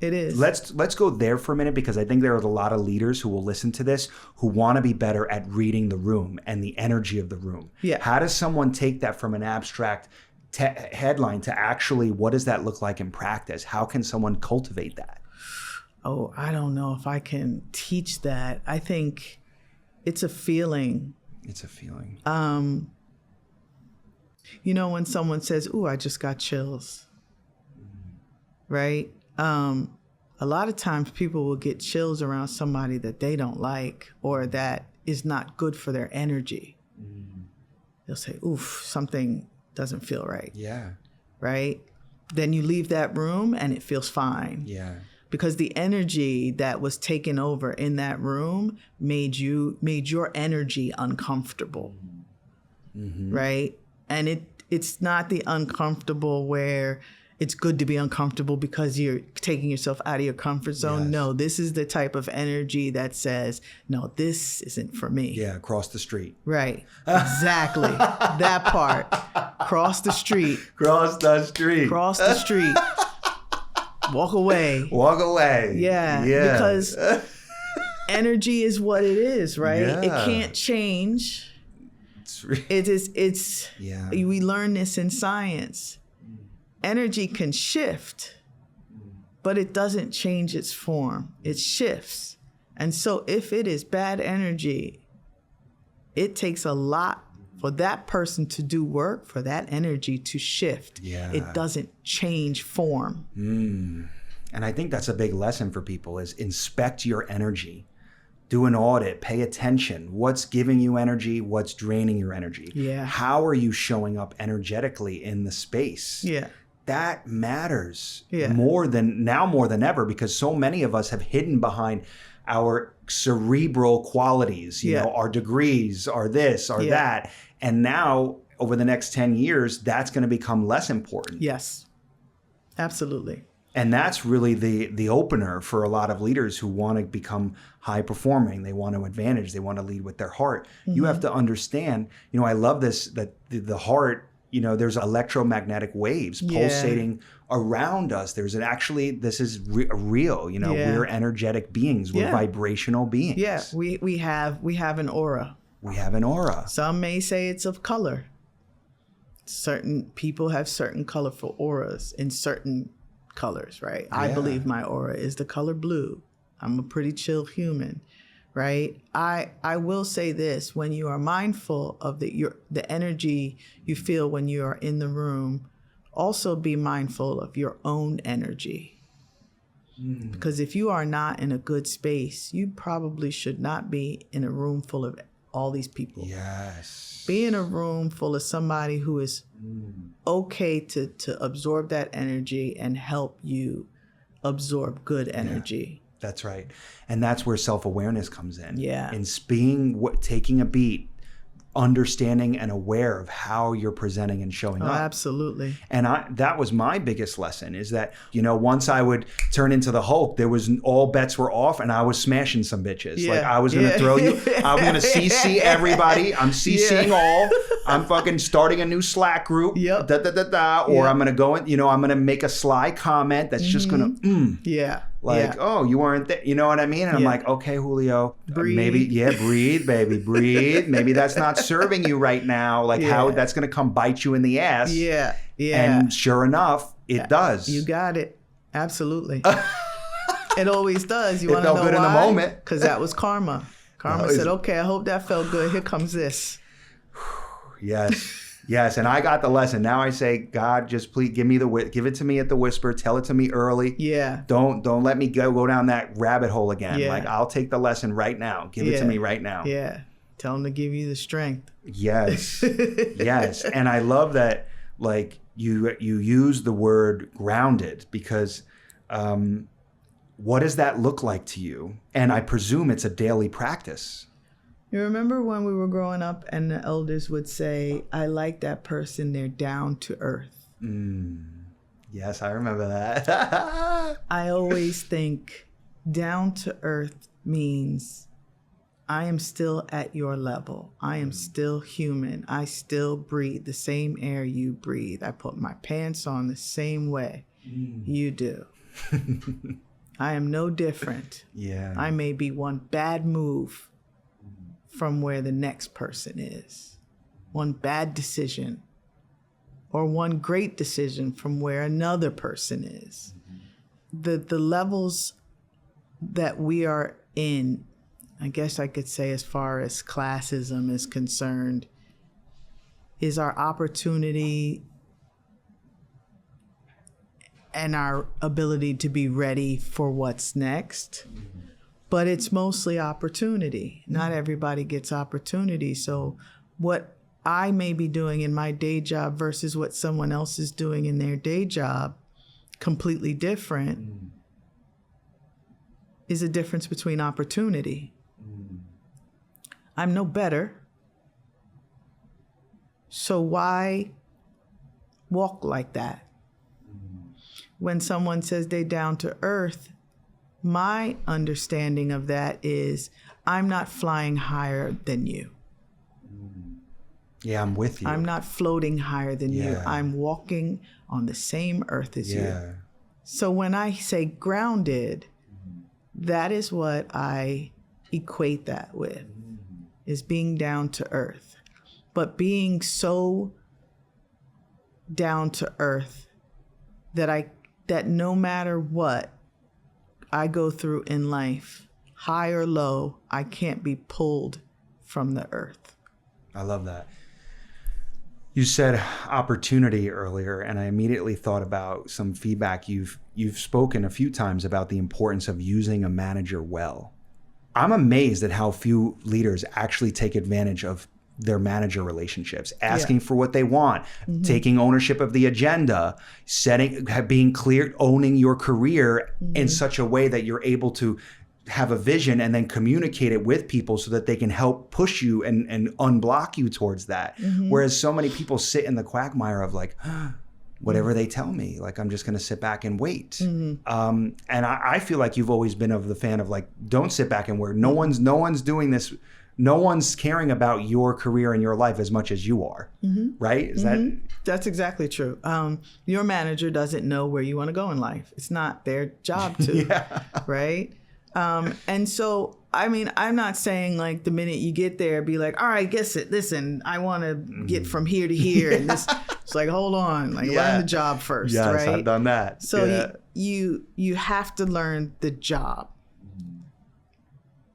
It is. Let's go there for a minute, because I think there are a lot of leaders who will listen to this who want to be better at reading the room and the energy of the room. Yeah. How does someone take that from an abstract headline to actually, what does that look like in practice? How can someone cultivate that? Oh, I don't know if I can teach that. I think it's a feeling. It's a feeling. You know, when someone says, "Ooh, I just got chills," right? A lot of times people will get chills around somebody that they don't like or that is not good for their energy. They'll say, "Oof, something doesn't feel right." Yeah. Right? Then you leave that room and it feels fine. Yeah. Because the energy that was taken over in that room made your energy uncomfortable. Right? And it's not the uncomfortable where it's good to be uncomfortable because you're taking yourself out of your comfort zone. Yes. No, this is the type of energy that says, no, this isn't for me. Yeah, cross the street. Right. Exactly. That part. Cross the street. Cross the street. Cross the street. Walk away. Walk away. Yeah. Because energy is what it is, right? Yeah. It can't change. We learn this in science. Energy can shift, but it doesn't change its form. It shifts. And so if it is bad energy, it takes a lot for that person to do work, for that energy to shift. Yeah. It doesn't change form. And I think that's a big lesson for people is inspect your energy. Do an audit, pay attention. What's giving you energy? What's draining your energy? Yeah. How are you showing up energetically in the space? Yeah. That matters more than ever, because so many of us have hidden behind our cerebral qualities, you know, our degrees, our this, our that. And now over the next 10 years, that's going to become less important. Yes, absolutely. And that's really the opener for a lot of leaders who want to become high performing. They want to advantage. They want to lead with their heart. You have to understand, you know, I love this, that the heart, you know, there's electromagnetic waves pulsating around us. There's this is real, you know, we're energetic beings. We're vibrational beings. Yeah, we have an aura. We have an aura. Some may say it's of color. Certain people have certain colorful auras in certain colors, right? I believe my aura is the color blue. I'm a pretty chill human, right? I will say this: when you are mindful of the energy you feel when you are in the room, also be mindful of your own energy. Because if you are not in a good space, you probably should not be in a room full of all these people. Yes. Be in a room full of somebody who is okay to absorb that energy and help you absorb good energy. That's right. And that's where self-awareness comes in. Yeah. And taking a beat, understanding and aware of how you're presenting and showing up. Absolutely. And that was my biggest lesson, is that, you know, once I would turn into the Hulk, there was all bets were off and I was smashing some bitches. Like I was going to throw you, I'm going to CC everybody. I'm CCing all. I'm fucking starting a new Slack group. Or I'm going to go in, you know, I'm going to make a sly comment that's just going to, oh, you weren't there. You know what I mean? And I'm like, okay, Julio, breathe. Maybe, breathe, baby, breathe. Maybe that's not serving you right now. Like how that's going to come bite you in the ass. Yeah. And sure enough, it does. You got it. Absolutely. It always does. You want to know why? It felt good in the moment. Because that was karma. Karma said, okay, I hope that felt good. Here comes this. Yes, and I got the lesson. Now I say, God, just please give it to me at the whisper. Tell it to me early. Yeah. Don't let me go down that rabbit hole again. Like, I'll take the lesson right now. Give it to me right now. Yeah. Tell him to give you the strength. Yes. Yes. And I love that, like, you use the word grounded, because what does that look like to you? And I presume it's a daily practice. You remember when we were growing up and the elders would say, I like that person, they're down to earth. Yes, I remember that. I always think down to earth means I am still at your level. I am still human. I still breathe the same air you breathe. I put my pants on the same way you do. I am no different. Yeah. I may be one bad move from where the next person is, one bad decision, or one great decision from where another person is. The levels that we are in, I guess I could say, as far as classism is concerned, is our opportunity and our ability to be ready for what's next. But it's mostly opportunity. Not everybody gets opportunity. So what I may be doing in my day job versus what someone else is doing in their day job, completely different, is a difference between opportunity. I'm no better. So why walk like that? When someone says they're down to earth, my understanding of that is I'm not flying higher than you. Yeah, I'm with you. I'm not floating higher than you. I'm walking on the same earth as you. So when I say grounded, that is what I equate that with, is being down to earth. But being so down to earth that no matter what I go through in life, high or low, I can't be pulled from the earth. I love that. You said opportunity earlier, and I immediately thought about some feedback. You've spoken a few times about the importance of using a manager well. I'm amazed at how few leaders actually take advantage of their manager relationships, asking for what they want, taking ownership of the agenda, being clear, owning your career in such a way that you're able to have a vision and then communicate it with people so that they can help push you and unblock you towards that. Whereas so many people sit in the quagmire of like, whatever they tell me, like I'm just going to sit back and wait. And I feel like you've always been of the fan of like, don't sit back and wait. No one's doing this. No one's caring about your career and your life as much as you are. Right? Is that? That's exactly true. Your manager doesn't know where you want to go in life. It's not their job to, right? And so, I mean, I'm not saying like the minute you get there, be like, all right, listen, I want to get from here to here. And this, it's like, hold on, like learn the job first, yes, right? I've done that. So you have to learn the job,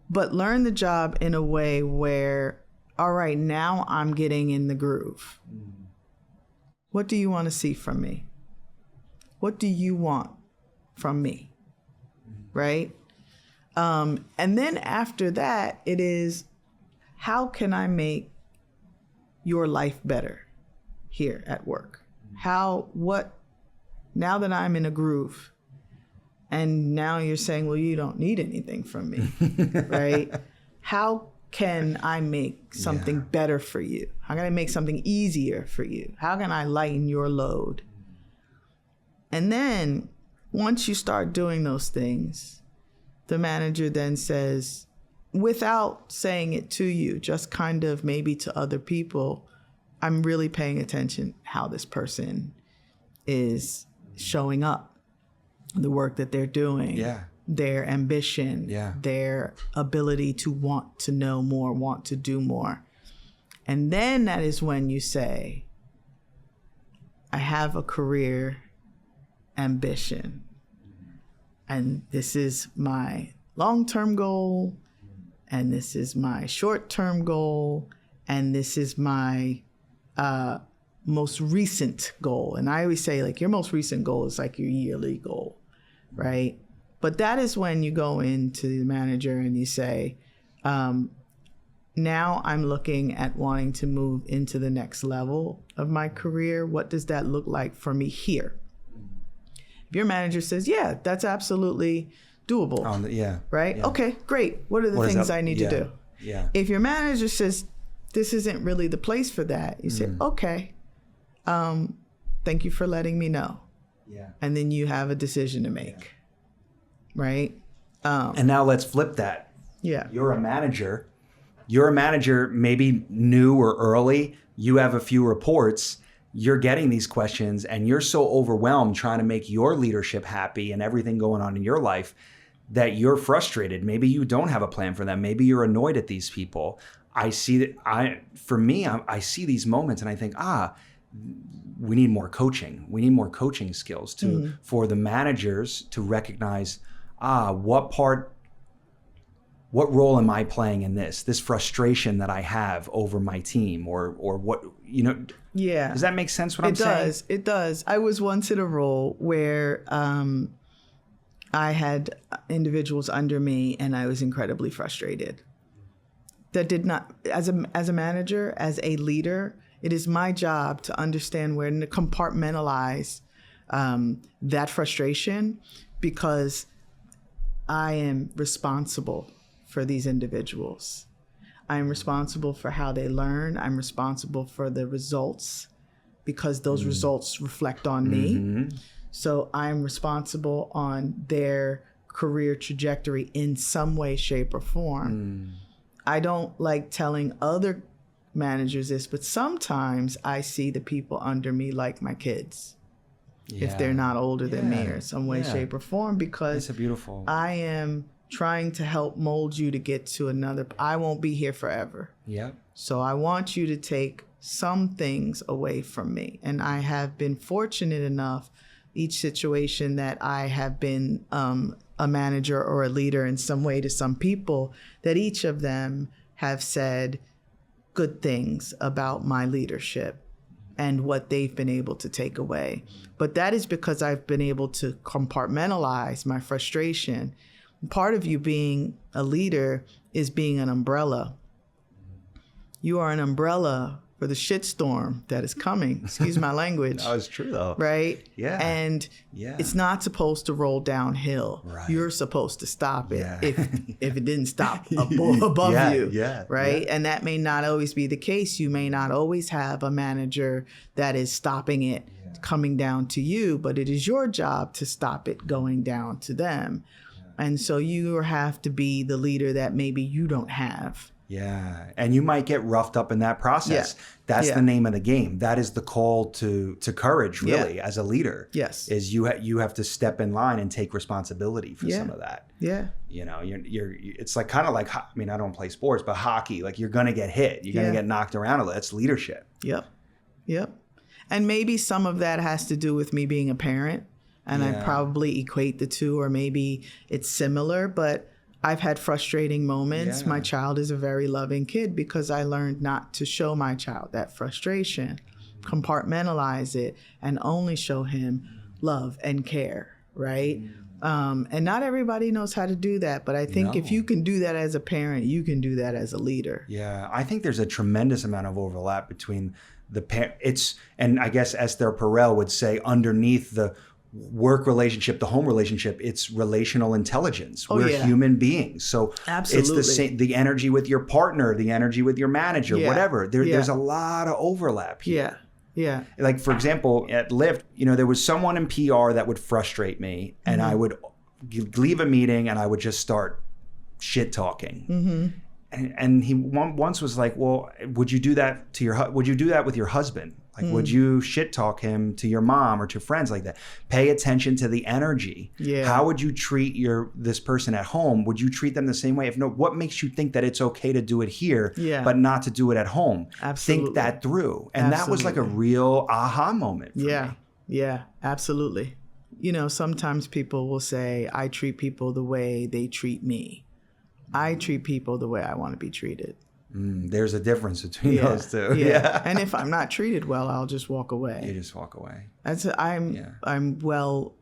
but learn the job in a way where, all right, now I'm getting in the groove. What do you want to see from me? What do you want from me? Right? And then after that, it is, how can I make your life better here at work? Now that I'm in a groove, and now you're saying, well, you don't need anything from me, right? How can I make something better for you? How can I make something easier for you? How can I lighten your load? And then once you start doing those things, the manager then says, without saying it to you, just kind of maybe to other people, I'm really paying attention how this person is showing up, the work that they're doing, their ambition, their ability to want to know more, want to do more. And then that is when you say, I have a career ambition, and this is my long-term goal, and this is my short-term goal, and this is my most recent goal. And I always say, like, your most recent goal is like your yearly goal, right? But that is when you go into the manager and you say, now I'm looking at wanting to move into the next level of my career. What does that look like for me here? If your manager says, yeah, that's absolutely doable. Right? Yeah. Okay, great. What are the things I need to do? Yeah. If your manager says, this isn't really the place for that, you say, okay, thank you for letting me know. Yeah. And then you have a decision to make. Right? And now let's flip that. Yeah. You're a manager, maybe new or early, you have a few reports, you're getting these questions, and you're so overwhelmed trying to make your leadership happy and everything going on in your life that you're frustrated. Maybe you don't have a plan for them. Maybe you're annoyed at these people. I see that I see these moments and I think, we need more coaching. We need more coaching skills for the managers to recognize, what role am I playing in this saying? That I have over my team or what, Yeah. Does that make sense what I'm saying? It does. I was once in a role where I had individuals under me and I was incredibly frustrated. That did not, as a manager, as a leader, it is my job to understand where to compartmentalize that frustration, because I am responsible for these individuals. I'm responsible for how they learn. I'm responsible for the results, because those results reflect on me. So I'm responsible on their career trajectory in some way, shape, or form. I don't like telling other managers this, but sometimes I see the people under me like my kids, if they're not older than me or some way, shape, or form, because I am trying to help mold you to get to another. I won't be here forever. So I want you to take some things away from me. And I have been fortunate enough, each situation that I have been a manager or a leader in some way to some people, that each of them have said good things about my leadership and what they've been able to take away. But that is because I've been able to compartmentalize my frustration. Part of you being a leader is being an umbrella. You are an umbrella for the shitstorm that is coming. Excuse my language. No, it's true though. Right? Yeah. And it's not supposed to roll downhill. Right. You're supposed to stop it Yeah. if it didn't stop above you. Yeah. Right? Yeah. And that may not always be the case. You may not always have a manager that is stopping it coming down to you, but it is your job to stop it going down to them. And so you have to be the leader that maybe you don't have. Yeah. And you might get roughed up in that process. That's the name of the game. That is the call to courage, really, as a leader. Yes. Is you have to step in line and take responsibility for some of that. Yeah. You know, it's like kind of like, I mean, I don't play sports, but hockey, like you're going to get hit. You're going to get knocked around a little. That's leadership. Yep. And maybe some of that has to do with me being a parent. And I probably equate the two, or maybe it's similar, but I've had frustrating moments. Yeah. My child is a very loving kid because I learned not to show my child that frustration, compartmentalize it, and only show him love and care, right? And not everybody knows how to do that, but I think if you can do that as a parent, you can do that as a leader. Yeah, I think there's a tremendous amount of overlap between and I guess Esther Perel would say underneath the work relationship, the home relationship, it's relational intelligence. We're human beings. So it's the same, the energy with your partner, the energy with your manager, whatever. There's a lot of overlap here. Yeah. Like, for example, at Lyft, there was someone in PR that would frustrate me, and I would leave a meeting and I would just start shit talking. And he once was like, well, would you do that with your husband? Like, would you shit talk him to your mom or to friends like that? Pay attention to the energy. Yeah. How would you treat this person at home? Would you treat them the same way? If no, what makes you think that it's okay to do it here, but not to do it at home? Absolutely. Think that through. And that was like a real aha moment for me. Yeah, absolutely. Sometimes people will say, I treat people the way they treat me. I treat people the way I want to be treated. There's a difference between those two. Yeah. And if I'm not treated well, I'll just walk away. You just walk away. I'm well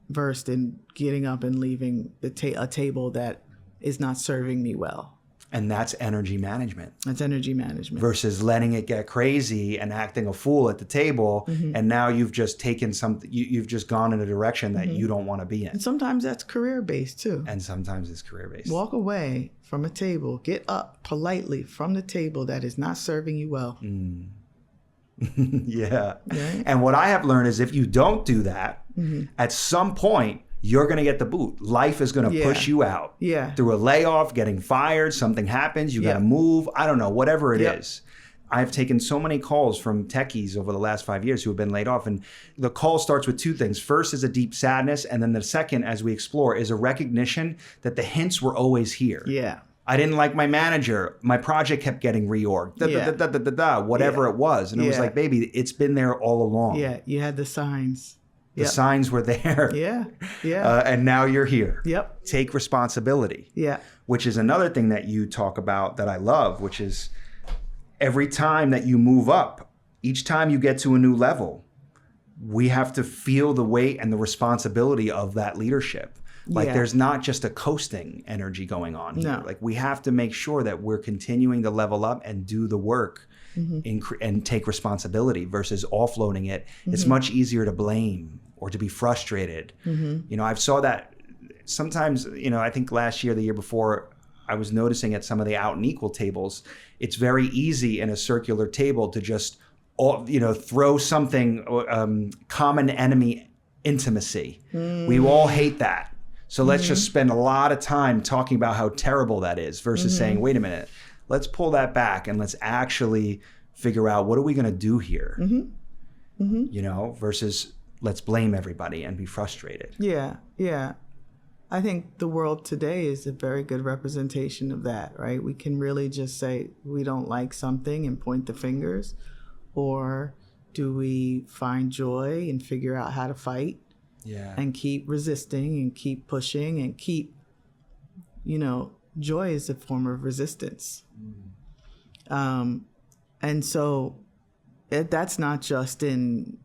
versed in getting up and leaving a table that is not serving me well. And that's energy management. That's energy management. Versus letting it get crazy and acting a fool at the table. And now you've just taken something, you've just gone in a direction that you don't want to be in. And sometimes that's career-based too. And sometimes it's career-based. Walk away from a table. Get up politely from the table that is not serving you well. Yeah. Right? And what I have learned is if you don't do that, at some point, you're going to get the boot. Life is going to push you out. Yeah. Through a layoff, getting fired, something happens, you got to move. I don't know, whatever it is. I've taken so many calls from techies over the last 5 years who have been laid off. And the call starts with two things. First is a deep sadness. And then the second, as we explore, is a recognition that the hints were always here. Yeah. I didn't like my manager. My project kept getting reorged. Whatever it was. And it was like, baby, it's been there all along. Yeah. You had the signs. The signs were there. Yeah. And now you're here. Yep. Take responsibility. Yeah. Which is another thing that you talk about that I love, which is every time that you move up, each time you get to a new level, we have to feel the weight and the responsibility of that leadership. Like there's not just a coasting energy going on here. No. Like we have to make sure that we're continuing to level up and do the work and take responsibility versus offloading it. It's much easier to blame or to be frustrated. I saw that sometimes, I think last year, the year before, I was noticing at some of the out and equal tables, it's very easy in a circular table to just, throw something, common enemy intimacy. We all hate that. So let's just spend a lot of time talking about how terrible that is versus saying, wait a minute, let's pull that back and let's actually figure out what are we going to do here, versus let's blame everybody and be frustrated. Yeah. I think the world today is a very good representation of that, right? We can really just say we don't like something and point the fingers, or do we find joy and figure out how to fight? Yeah. And keep resisting and keep pushing and keep, joy is a form of resistance. And so that's not just in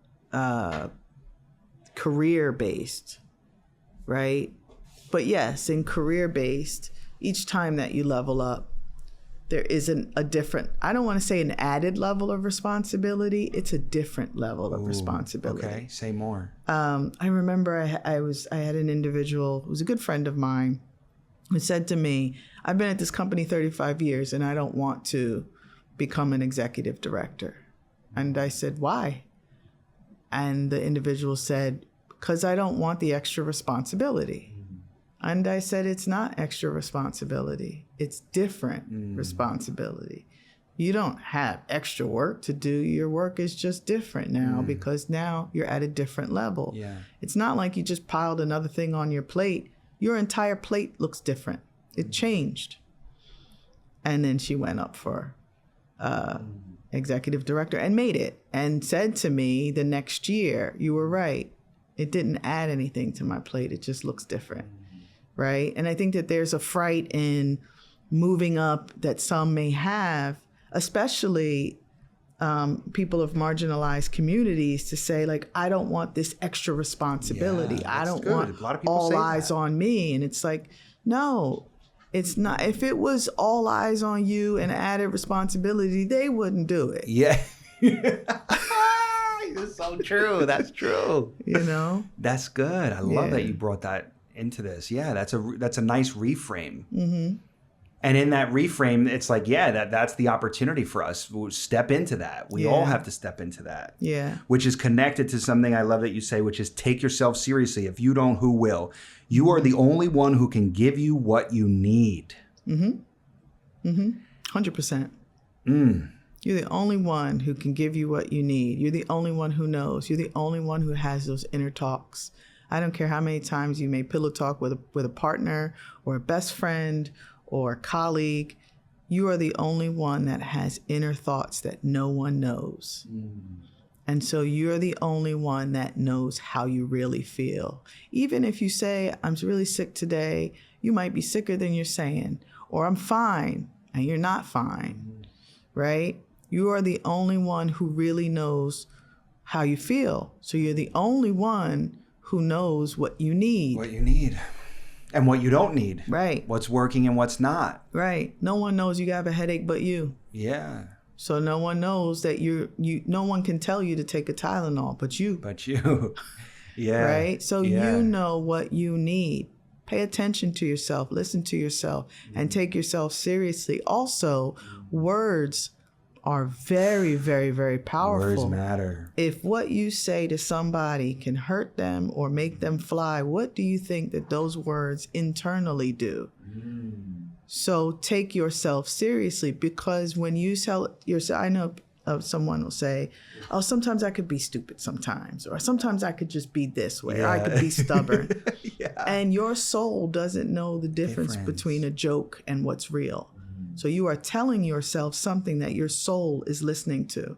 career-based, right? But yes, in career-based, each time that you level up, there isn't a different, I don't want to say an added level of responsibility. It's a different level of responsibility. Okay, say more. I remember I had an individual who was a good friend of mine who said to me, I've been at this company 35 years and I don't want to become an executive director. And I said, why? And the individual said, because I don't want the extra responsibility. And I said, it's not extra responsibility. It's different responsibility. You don't have extra work to do. Your work is just different now because now you're at a different level. Yeah. It's not like you just piled another thing on your plate. Your entire plate looks different. It changed. And then she went up for executive director and made it and said to me the next year, you were right. It didn't add anything to my plate. It just looks different. Right? And I think that there's a fright in moving up that some may have, especially people of marginalized communities, to say, like, I don't want this extra responsibility. Yeah, I don't good. want A lot of people all say eyes that. on me. And it's like, no, it's not. If it was all eyes on you and added responsibility, they wouldn't do it. Yeah. It's so true. That's true. You know? That's good. I love Yeah. that you brought that into this. Yeah, that's a nice reframe. Mm-hmm. And in that reframe, it's like, yeah, that's the opportunity for us. We'll step into that. We all Yeah. have to step into that. Yeah. Which is connected to something I love that you say, which is take yourself seriously. If you don't, who will? You are the only one who can give you what you need. 100%. You're the only one who can give you what you need. You're the only one who knows. You're the only one who has those inner talks. I don't care how many times you may pillow talk with a partner or a best friend or a colleague. You are the only one that has inner thoughts that no one knows. And so you're the only one that knows how you really feel. Even if you say, I'm really sick today, you might be sicker than you're saying. Or I'm fine, and you're not fine, right? You are the only one who really knows how you feel. So you're the only one who knows what you need. What you need. And what you don't need. Right. What's working and what's not. Right. No one knows you have a headache but you. Yeah. So no one knows that no one can tell you to take a Tylenol but you. But you. Yeah. Right? So Yeah. you know what you need. Pay attention to yourself, listen to yourself, and take yourself seriously. Also, words are very, very, very powerful. Words matter. If what you say to somebody can hurt them or make them fly, what do you think that those words internally do? So take yourself seriously, because when you tell yourself, I know someone will say, oh, sometimes I could be stupid sometimes, or sometimes I could just be this way, or I could be stubborn. Yeah. And your soul doesn't know the difference between a joke and what's real. So you are telling yourself something that your soul is listening to.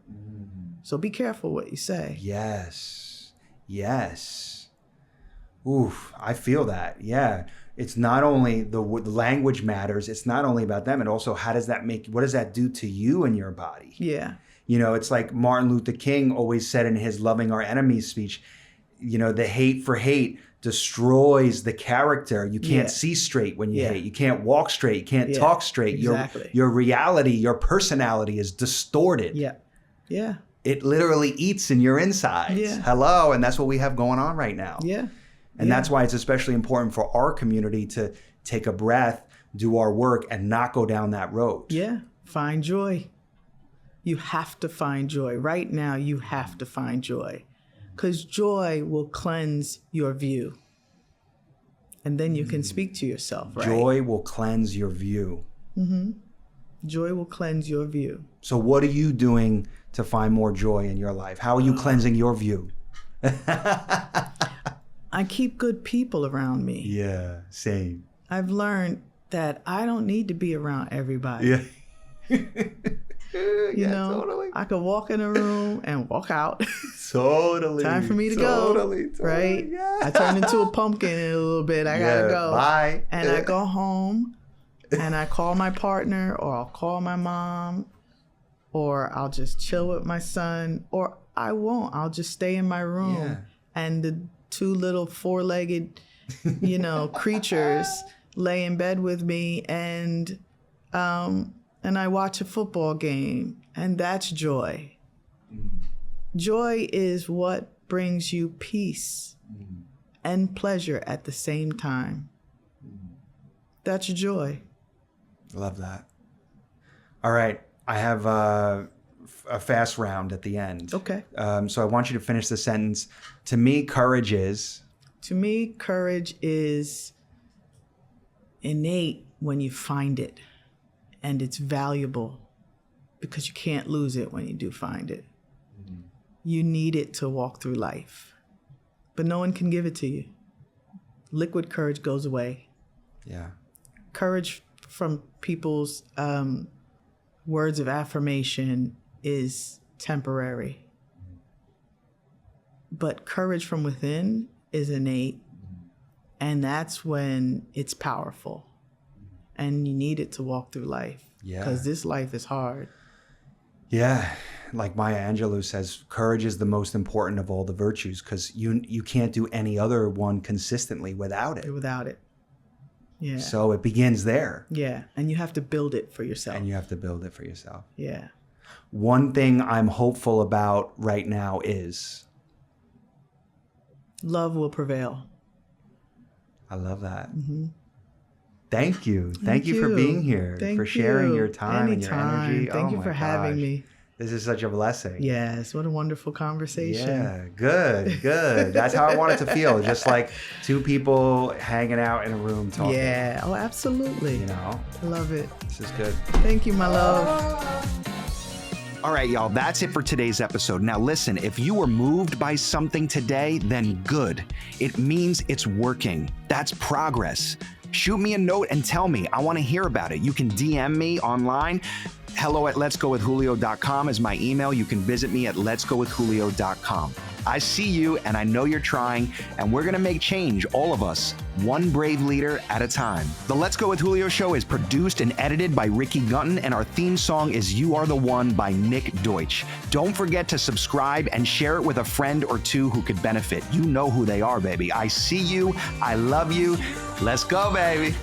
So be careful what you say. Yes. Yes. Oof, I feel that. Yeah. It's not only the language matters. It's not only about them. And also, what does that do to you and your body? Yeah. You know, it's like Martin Luther King always said in his Loving Our Enemies speech, you know, the hate for hate destroys the character. You can't see straight when you hate. You can't walk straight. You can't talk straight. Exactly. Your reality, your personality is distorted. Yeah. Yeah. It literally eats in your insides. Yeah. Hello. And that's what we have going on right now. Yeah. And that's why it's especially important for our community to take a breath, do our work, and not go down that road. Yeah. Find joy. You have to find joy. Right now, you have to find joy. Because joy will cleanse your view. And then you can speak to yourself, right? Joy will cleanse your view. Joy will cleanse your view. So what are you doing to find more joy in your life? How are you cleansing your view? I keep good people around me. Yeah, same. I've learned that I don't need to be around everybody. Yeah. You know, totally. I could walk in a room and walk out. Totally. Time for me to Totally. go. Right? Yeah. I turn into a pumpkin in a little bit. I gotta go. Bye. And I go home and I call my partner, or I'll call my mom, or I'll just chill with my son, or I won't. I'll just stay in my room. Yeah. And the two little four-legged, creatures lay in bed with me, and and I watch a football game, and that's joy. Joy is what brings you peace and pleasure at the same time. That's joy. Love that. All right. I have a fast round at the end. Okay. So I want you to finish the sentence. To me, courage is... To me, courage is innate when you find it, and it's valuable because you can't lose it when you do find it. You need it to walk through life, but no one can give it to you. Liquid courage goes away. Yeah. Courage from people's words of affirmation is temporary, but courage from within is innate, and that's when it's powerful, and you need it to walk through life. Yeah. Because this life is hard. Yeah. Like Maya Angelou says, courage is the most important of all the virtues because you can't do any other one consistently without it. Without it. Yeah. So it begins there. Yeah. And you have to build it for yourself. And you have to build it for yourself. Yeah. One thing I'm hopeful about right now is... Love will prevail. I love that. Mm-hmm. Thank you. Thank you for being here, for sharing your time and your energy. Thank you for having me. This is such a blessing. Yes, what a wonderful conversation. Yeah, good. That's how I want it to feel. Just like two people hanging out in a room talking. Yeah, oh, absolutely. You know? I love it. This is good. Thank you, my love. All right, y'all, that's it for today's episode. Now listen, if you were moved by something today, then good. It means it's working. That's progress. Shoot me a note and tell me. I want to hear about it. You can DM me online. hello@letsgowithjulio.com is my email. You can visit me at letsgowithjulio.com. I see you and I know you're trying, and we're going to make change, all of us, one brave leader at a time. The Let's Go with Julio show is produced and edited by Ricky Gunton, and our theme song is You Are the One by Nick Deutsch. Don't forget to subscribe and share it with a friend or two who could benefit. You know who they are, baby. I see you. I love you. Let's go, baby.